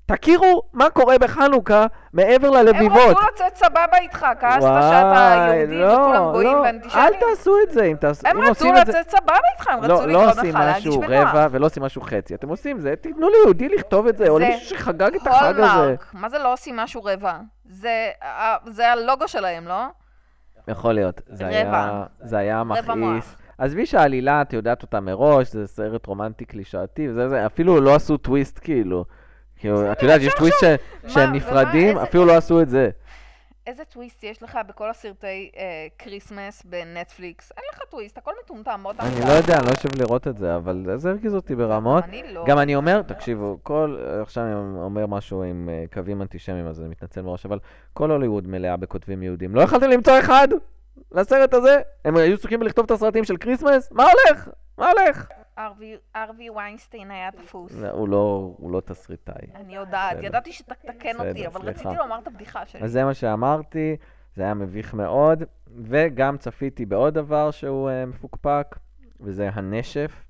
תכירו מה קורה בחנוכה מעבר ללביבות. הם רצו לצאת סבבה איתך, כעסת שאתה יהודי וכולם גויים ואנטישמים. אל תעשו את זה. הם רצו לצאת סבבה איתך, הם רצו לקרוא לך, לא עושים משהו רבע ולא עושים משהו חצי. אתם עושים זה, תתנו ליהודי לכתוב את זה, או למישהו שחגג את החג הזה. מה זה לא עושים משהו רבע? זה הלוגו שלהם, לא? יכול להיות. זה היה מכעיס. עזבי שהעלילה, את יודעת אותה מראש, זה סרט רומנטי קלישאתי, אפילו לא עשו טוויסט כאילו. את יודעת, יש טוויסט שהם נפרדים, אפילו לא עשו את זה. איזה טוויסט יש לך בכל הסרטי קריסמס בנטפליקס? אין לך טוויסט, הכל מטומטם, מאוד אני לא יודע, אני לא יושב לראות את זה, אבל זה הרגיז אותי ברמות. גם אני אומר, תקשיבו, עכשיו אני אומר משהו עם קווים אנטישמיים, אז אני מתנצל מראש, אבל כל הוליווד מלאה בכותבים יהודים. לא יכלתם למצוא אחד לסרט הזה? הם היו צריכים לכתוב את הסרטים של קריסמס? מה הולך? ארווי ויינסטיין היה תפוס. הוא לא תסריטאי. אני יודעת, ידעתי שתתקן אותי, אבל רציתי לומר את הבדיחה שלי. אז זה מה שאמרתי, זה היה מביך מאוד, וגם צפיתי בעוד דבר שהוא מפוקפק, וזה הנשף.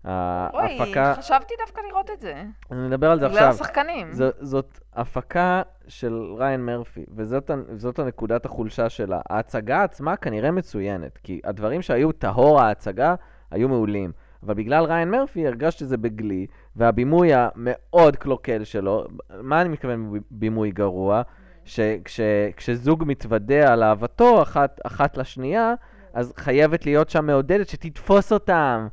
אוי, חשבתי דווקא לראות את זה. אני מדבר על זה עכשיו. בגלל השחקנים. זאת הפקה של ריין מרפי, וזאת הנקודת החולשה שלה. ההצגה עצמה כנראה מצוינת, כי הדברים שהיו טהור ההצגה היו מעולים. אבל בגלל ריין מרפי הרגשתי שזה בגלי, והבימוי המאוד קלוקל שלו, מה אני מתכוון בימוי גרוע? כשזוג מתוודע על אהבתו אחת לשנייה, אז חייבת להיות שם מעודדת שתתפוס אותם,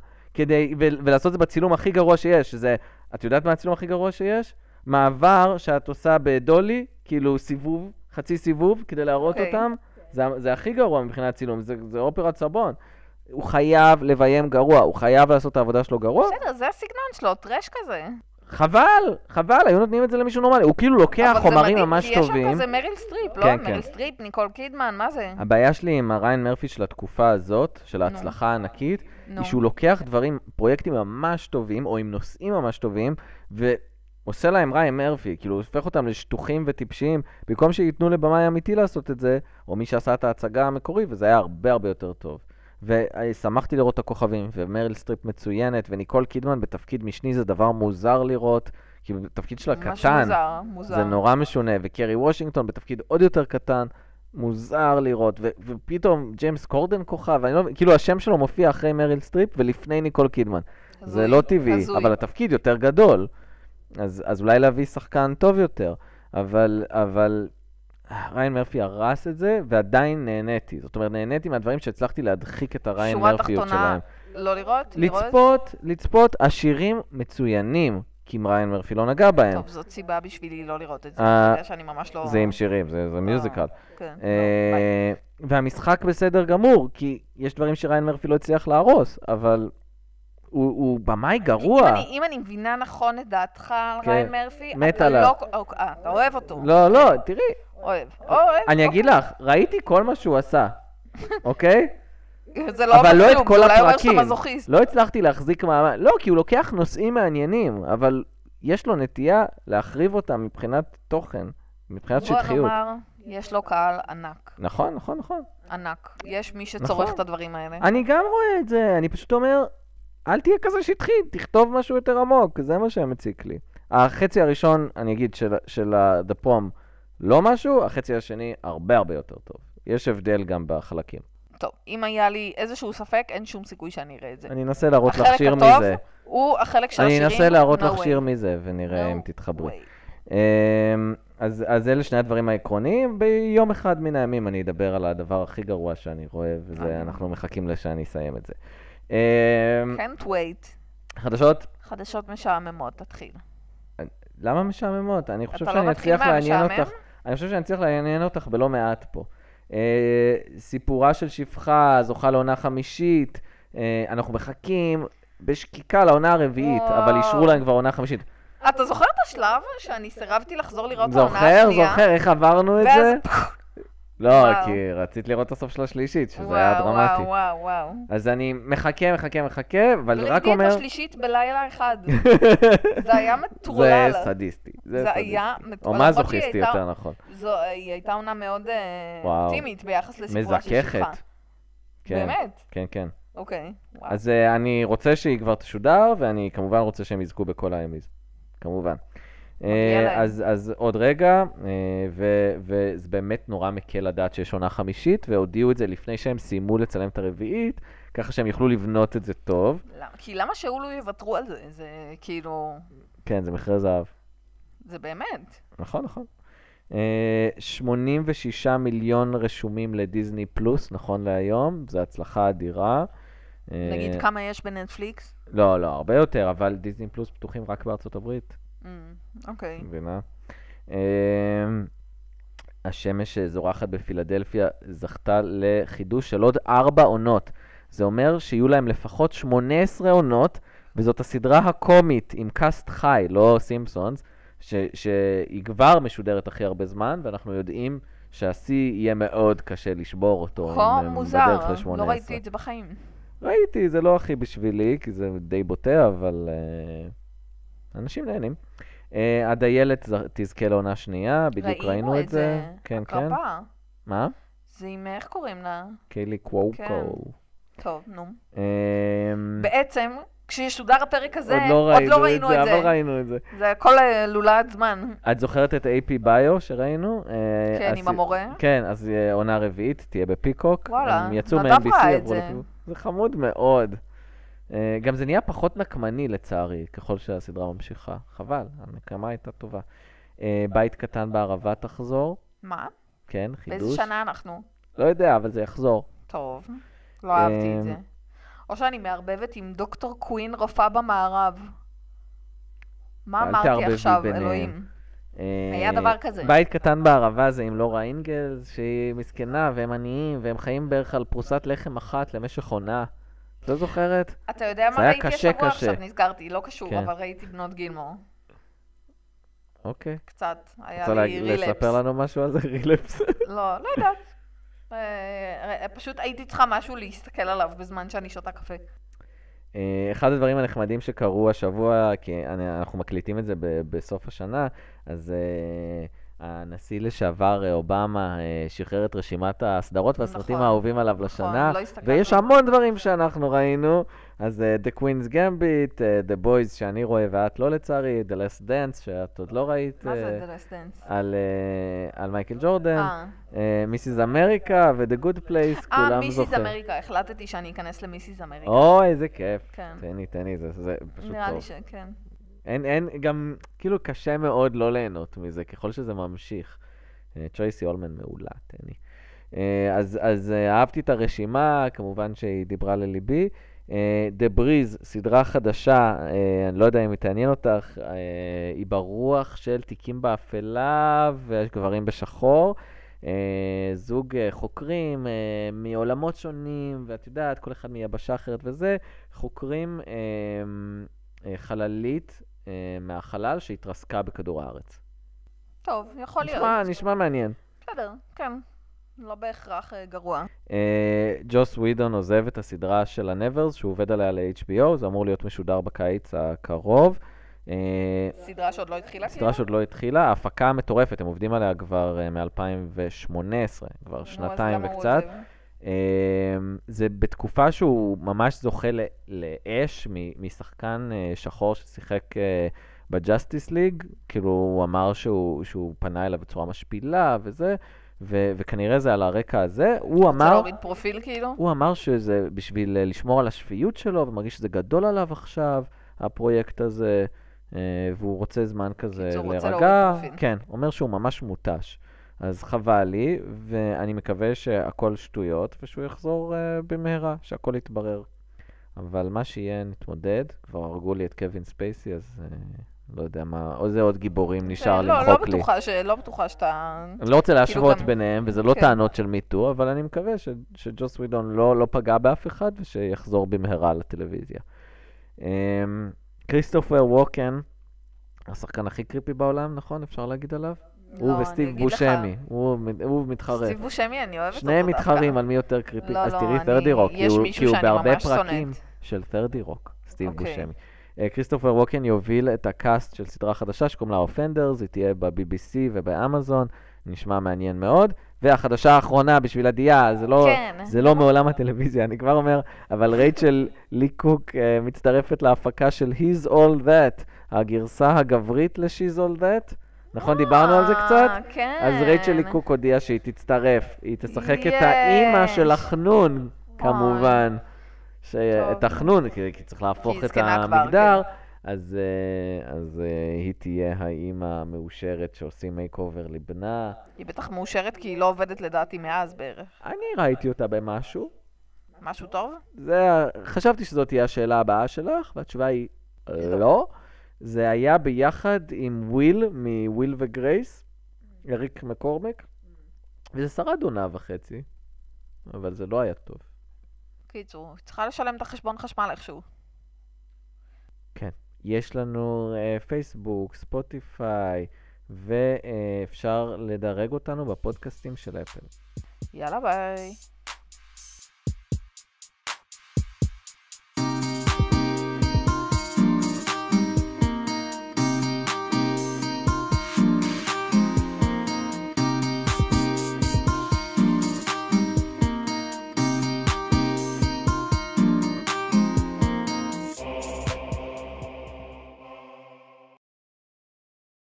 ולעשות את זה בצילום הכי גרוע שיש, שזה, את יודעת מה הצילום הכי גרוע שיש? מעבר שאת עושה בדולי, כאילו סיבוב, חצי סיבוב, כדי להראות אותם, זה הכי גרוע מבחינת צילום, זה אופרת סבון. הוא חייב לביים גרוע, הוא חייב לעשות את העבודה שלו גרוע. בסדר, זה הסגנון שלו, טרש כזה. חבל, היו נותנים את זה למישהו נורמלי. הוא כאילו לוקח חומרים ממש טובים. כי יש שם כזה מריל סטריפ, לא? מריל סטריפ, ניקול קידמן, מה זה? הבעיה שלי עם הריין מרפי של התקופה הזאת, של ההצלחה הענקית, היא שהוא לוקח פרויקטים ממש טובים, או עם נושאים ממש טובים, ועושה להם ריין מרפי, כאילו הוא הופך אותם לשטוחים וטיפשיים, במקום שיתנו לבמאי אמיתי לעשות את זה, או מי שעשה את ההצגה המקורי, וזה היה הרבה הרבה יותר טוב. ושמחתי לראות את הכוכבים, ומריל סטריפ מצוינת, וניקול קידמן בתפקיד משני זה דבר מוזר לראות, כי בתפקיד שלה קטן, מוזר. זה נורא משונה, וקרי וושינגטון בתפקיד עוד יותר קטן, מוזר לראות, ופתאום ג'יימס קורדן כוכב, כאילו השם שלו מופיע אחרי מריל סטריפ ולפני ניקול קידמן. זה לא טבעי, אבל התפקיד יותר גדול, אז אולי להביא שחקן טוב יותר, אבל ריין מרפי הרס את זה, ועדיין נהניתי. זאת אומרת, נהניתי מהדברים שהצלחתי להדחיק את הריין מרפיות שלהם. לא לראות? לצפות, השירים מצוינים, כי ריין מרפי לא נגע בהם. טוב, זאת סיבה בשבילי לא לראות את זה. אתה יודע שאני ממש לא... זה עם שירים, זה מיוזיקל. והמשחק בסדר גמור, כי יש דברים שריין מרפי לא הצליח להרוס, אבל הוא במאי גרוע. אם אני מבינה נכון את דעתך על ריין מרפי, מת עליו. אתה אוהב אותו. לא, תראי. אוהב. אני אגיד לך, ראיתי כל מה שהוא עשה, אוקיי? זה לא אומר כלום, זה אולי אומר שאתה מזוכיסט. לא הצלחתי להחזיק מעמד. לא, כי הוא לוקח נושאים מעניינים, אבל יש לו נטייה להחריב אותם מבחינת תוכן, מבחינת שטחיות. בוא נאמר, יש לו קהל ענק. נכון. ענק. יש מי שצורך את הדברים האלה. אני גם רואה את זה, אני פשוט אומר, אל תהיה כזה שטחי, תכתוב משהו יותר עמוק, זה מה שמציק לי. החצי הראשון, אני אגיד, של The Prom, לא משהו, החצי השני הרבה הרבה יותר טוב. יש הבדל גם בחלקים. טוב, אם היה לי איזשהו ספק, אין שום סיכוי שאני אראה את זה. אני אנסה להראות לך שיר מזה. החלק הטוב הוא החלק של השירים. אני אנסה להראות לך שיר מזה, ונראה אם תתחברי. אז אלה שני הדברים העקרוניים. ביום אחד מן הימים אני אדבר על הדבר הכי גרוע שאני רואה, וזה אנחנו מחכים שאני אסיים את זה. Can't wait. חדשות? חדשות משעממות, תתחיל. למה משעממות? אני חושב שאני אצליח לעניין אותך. אני חושב שאני צריך לעניין אותך בלא מעט פה. סיפורה של שפחה, זוכה לעונה חמישית, אנחנו מחכים בשקיקה לעונה הרביעית, אבל אישרו להם כבר עונה חמישית. אתה זוכר את השלב שאני סירבתי לחזור לראות העונה השנייה? זוכר, איך עברנו את זה? לא, וואו. כי רצית לראות את הסוף של השלישית, שזה היה וואו, דרמטי. וואו, וואו. אז אני מחכה, אבל רק ראיתי את אומר... השלישית בלילה אחד. זה היה זה מטורלל. סדיסטי. זה היה או מטורלל. מזוכיסטי יותר נכון. היא הייתה עונה מאוד וואו. אופטימית ביחס לסיפורה של שפחה. מזככת. כן, באמת? כן, כן. אוקיי. וואו. אז אני רוצה שהיא כבר תשודר, ואני כמובן רוצה שהם יזכו בכל האמיז. כמובן. מגיע להם. אז עוד רגע, וזה באמת נורא מקל לדעת שיש עונה חמישית, והודיעו את זה לפני שהם סיימו לצלם את הרביעית, ככה שהם יוכלו לבנות את זה טוב. כי למה שהולו יוותרו על זה? זה כאילו... כן, זה מכרה זהב. זה באמת. נכון, נכון. 86 מיליון רשומים לדיזני פלוס, נכון להיום, זו הצלחה אדירה. נגיד כמה יש בנטפליקס? לא, הרבה יותר, אבל דיזני פלוס פתוחים רק בארצות הברית. אוקיי. מבינה? השמש זורחת בפילדלפיה זכתה לחידוש של עוד 4 עונות. זה אומר שיהיו להם לפחות 18 עונות, וזאת הסדרה הקומית עם קאסט חי, לא סימפסונס, שהיא כבר משודרת הכי הרבה זמן, ואנחנו יודעים שהשיא יהיה מאוד קשה לשבור אותו. כה מוזר, לא ראיתי את זה בחיים. ראיתי, זה לא הכי בשבילי, כי זה די בוטה, אבל אנשים נהנים. הדיילת תזכה לעונה שנייה, בדיוק ראינו את זה. כן, כן. הקרבה. מה? זה עם, איך קוראים לה? קיילי קווקו. כן. טוב, נו. בעצם, כשישודר הפרק הזה, עוד לא ראינו את זה. אבל ראינו את זה. זה הכל לולד זמן. את זוכרת את AP ביו שראינו? כן, עם המורה. כן, אז עונה רביעית תהיה בפיקוק. וואלה, הם יצאו נדב מ-NBC, ראה את עברו זה. לפיקוק. זה חמוד מאוד. גם זה נהיה פחות נקמני לצערי, ככל שהסדרה ממשיכה. חבל, הנקמה הייתה טובה. בית קטן בערבה תחזור. מה? כן, חידוש. באיזה שנה אנחנו? לא יודע, אבל זה יחזור. טוב, לא אהבתי את זה. או שאני מערבבת עם דוקטור קווין רופאה במערב. מה אל אמרתי תערבבי עכשיו, ביניהם. אלוהים? היה דבר כזה. בית קטן בערבה זה עם לורה אינגלס, שהיא מסכנה והם עניים, והם חיים בערך על פרוסת לחם אחת למשך עונה. לא זוכרת? אתה יודע מה זה היה ראיתי קשה, השבוע קשה. עכשיו? נזכרתי, לא קשור, כן. אבל ראיתי בנות גילמור. אוקיי. קצת, היה רוצה לי רילפס. לספר לנו משהו על זה? רילפס? לא יודעת. פשוט הייתי צריכה משהו להסתכל עליו בזמן שאני שותה קפה. אחד הדברים הנחמדים שקרו השבוע, כי אנחנו מקליטים את זה בסוף השנה, אז הנשיא לשעבר אובמה שחרר את רשימת הסדרות והסרטים נכון, האהובים עליו נכון, לשנה, לא הסתכלנו. ויש המון דברים שאנחנו ראינו, אז The Queen's Gambit, The Boys שאני רואה ואת לא לצערי, The Last Dance שאת עוד לא ראית, מה זה The Last Dance? על מייקל ג'ורדן, מיסיס אמריקה ו-The Good Place, כולם זוכרים. מיסיס אמריקה, החלטתי שאני אכנס למיסיס אמריקה. או, איזה כיף. כן. תהני, זה פשוט נראה לי טוב. שכן. אין, גם, כאילו קשה מאוד לא ליהנות מזה, ככל שזה ממשיך. צ'ויסי אולמן מעולה, תהני. אז אהבתי את הרשימה, כמובן שהיא דיברה לליבי. The Breeze, סדרה חדשה, אני לא יודע אם היא תעניין אותך, היא ברוח של תיקים באפלה וגברים בשחור. זוג חוקרים מעולמות שונים, ואת יודעת, כל אחד מיבשה אחרת וזה, חוקרים חללית מהחלל שהתרסקה בכדור הארץ. טוב, יכול להיות. נשמע מעניין. בסדר, כן. לא בהכרח גרוע. ג'וס ווידון עוזב את הסדרה של הנברס, שהוא עובד עליה ל-HBO, זה אמור להיות משודר בקיץ הקרוב. סדרה שעוד לא התחילה? סדרה שעוד לא התחילה, ההפקה מטורפת, הם עובדים עליה כבר מ-2018, כבר שנתיים וקצת. זה בתקופה שהוא ממש זוכה לאש משחקן שחור ששיחק בג'סטיס ליג, כאילו הוא אמר שהוא פנה אליו בצורה משפילה וזה, וכנראה זה על הרקע הזה. הוא אמר... רוצה להוריד פרופיל כאילו? הוא אמר שזה בשביל לשמור על השפיות שלו, ומרגיש שזה גדול עליו עכשיו, הפרויקט הזה, והוא רוצה זמן כזה להירגע. כן, הוא אומר שהוא ממש מוטש. אז חבל לי, ואני מקווה שהכל שטויות, ושהוא יחזור במהרה, שהכל יתברר. אבל מה שיהיה נתמודד, כבר הרגו לי את קווין ספייסי, אז לא יודע מה, או זה עוד גיבורים נשאר למחוק לי. לא בטוחה שאתה... אני לא רוצה להשוות ביניהם, וזה לא טענות של מיטו, אבל אני מקווה שג'וס ווידון לא פגע באף אחד, ושיחזור במהרה לטלוויזיה. כריסטופר ווקן, השחקן הכי קריפי בעולם, נכון? אפשר להגיד עליו? הוא לא, וסטיב אני אגיד לך. בושמי, הוא מתחרה. סטיב בושמי, אני אוהבת אותו שניהם דווקא. מתחרים על מי יותר קריפי. לא, אז לא, תראי אני- 30 רוק, יש כי מישהו הוא שאני בהרבה ממש פרקים שונאת. של 30 רוק, סטיב אוקיי. בושמי. כריסטופר ווקן יוביל את הקאסט של סדרה חדשה שקוראים לה אופנדרס, היא תהיה ב-BBC ובאמזון, נשמע מעניין מאוד. והחדשה האחרונה בשביל הדייה, כן. זה לא מעולם הטלוויזיה, אני כבר אומר, אבל רייצ'ל לי קוק מצטרפת להפקה של He's All That, הגרסה הגברית ל-She's All That. נכון, דיברנו על זה קצת? כן. אז רייצ'ל לי קוק הודיעה שהיא תצטרף, היא תשחק את יש. האימא של החנון, כמובן. את טוב. החנון, כי צריך להפוך היא את זקנה כבר, המגדר, אז היא תהיה האימא המאושרת שעושים מייק אובר לבנה. היא בטח מאושרת כי היא לא עובדת לדעתי מאז בערך. אני ראיתי אותה במשהו. משהו טוב? חשבתי שזאת תהיה השאלה הבאה שלך, והתשובה היא לא. זה היה ביחד עם וויל, מוויל וגרייס, אריק מקורמק, וזה שרד עונה וחצי, אבל זה לא היה טוב. קיצור, היא צריכה לשלם את החשבון חשמל איכשהו. כן. יש לנו פייסבוק, ספוטיפיי, ואפשר לדרג אותנו בפודקאסטים של אפל. יאללה ביי.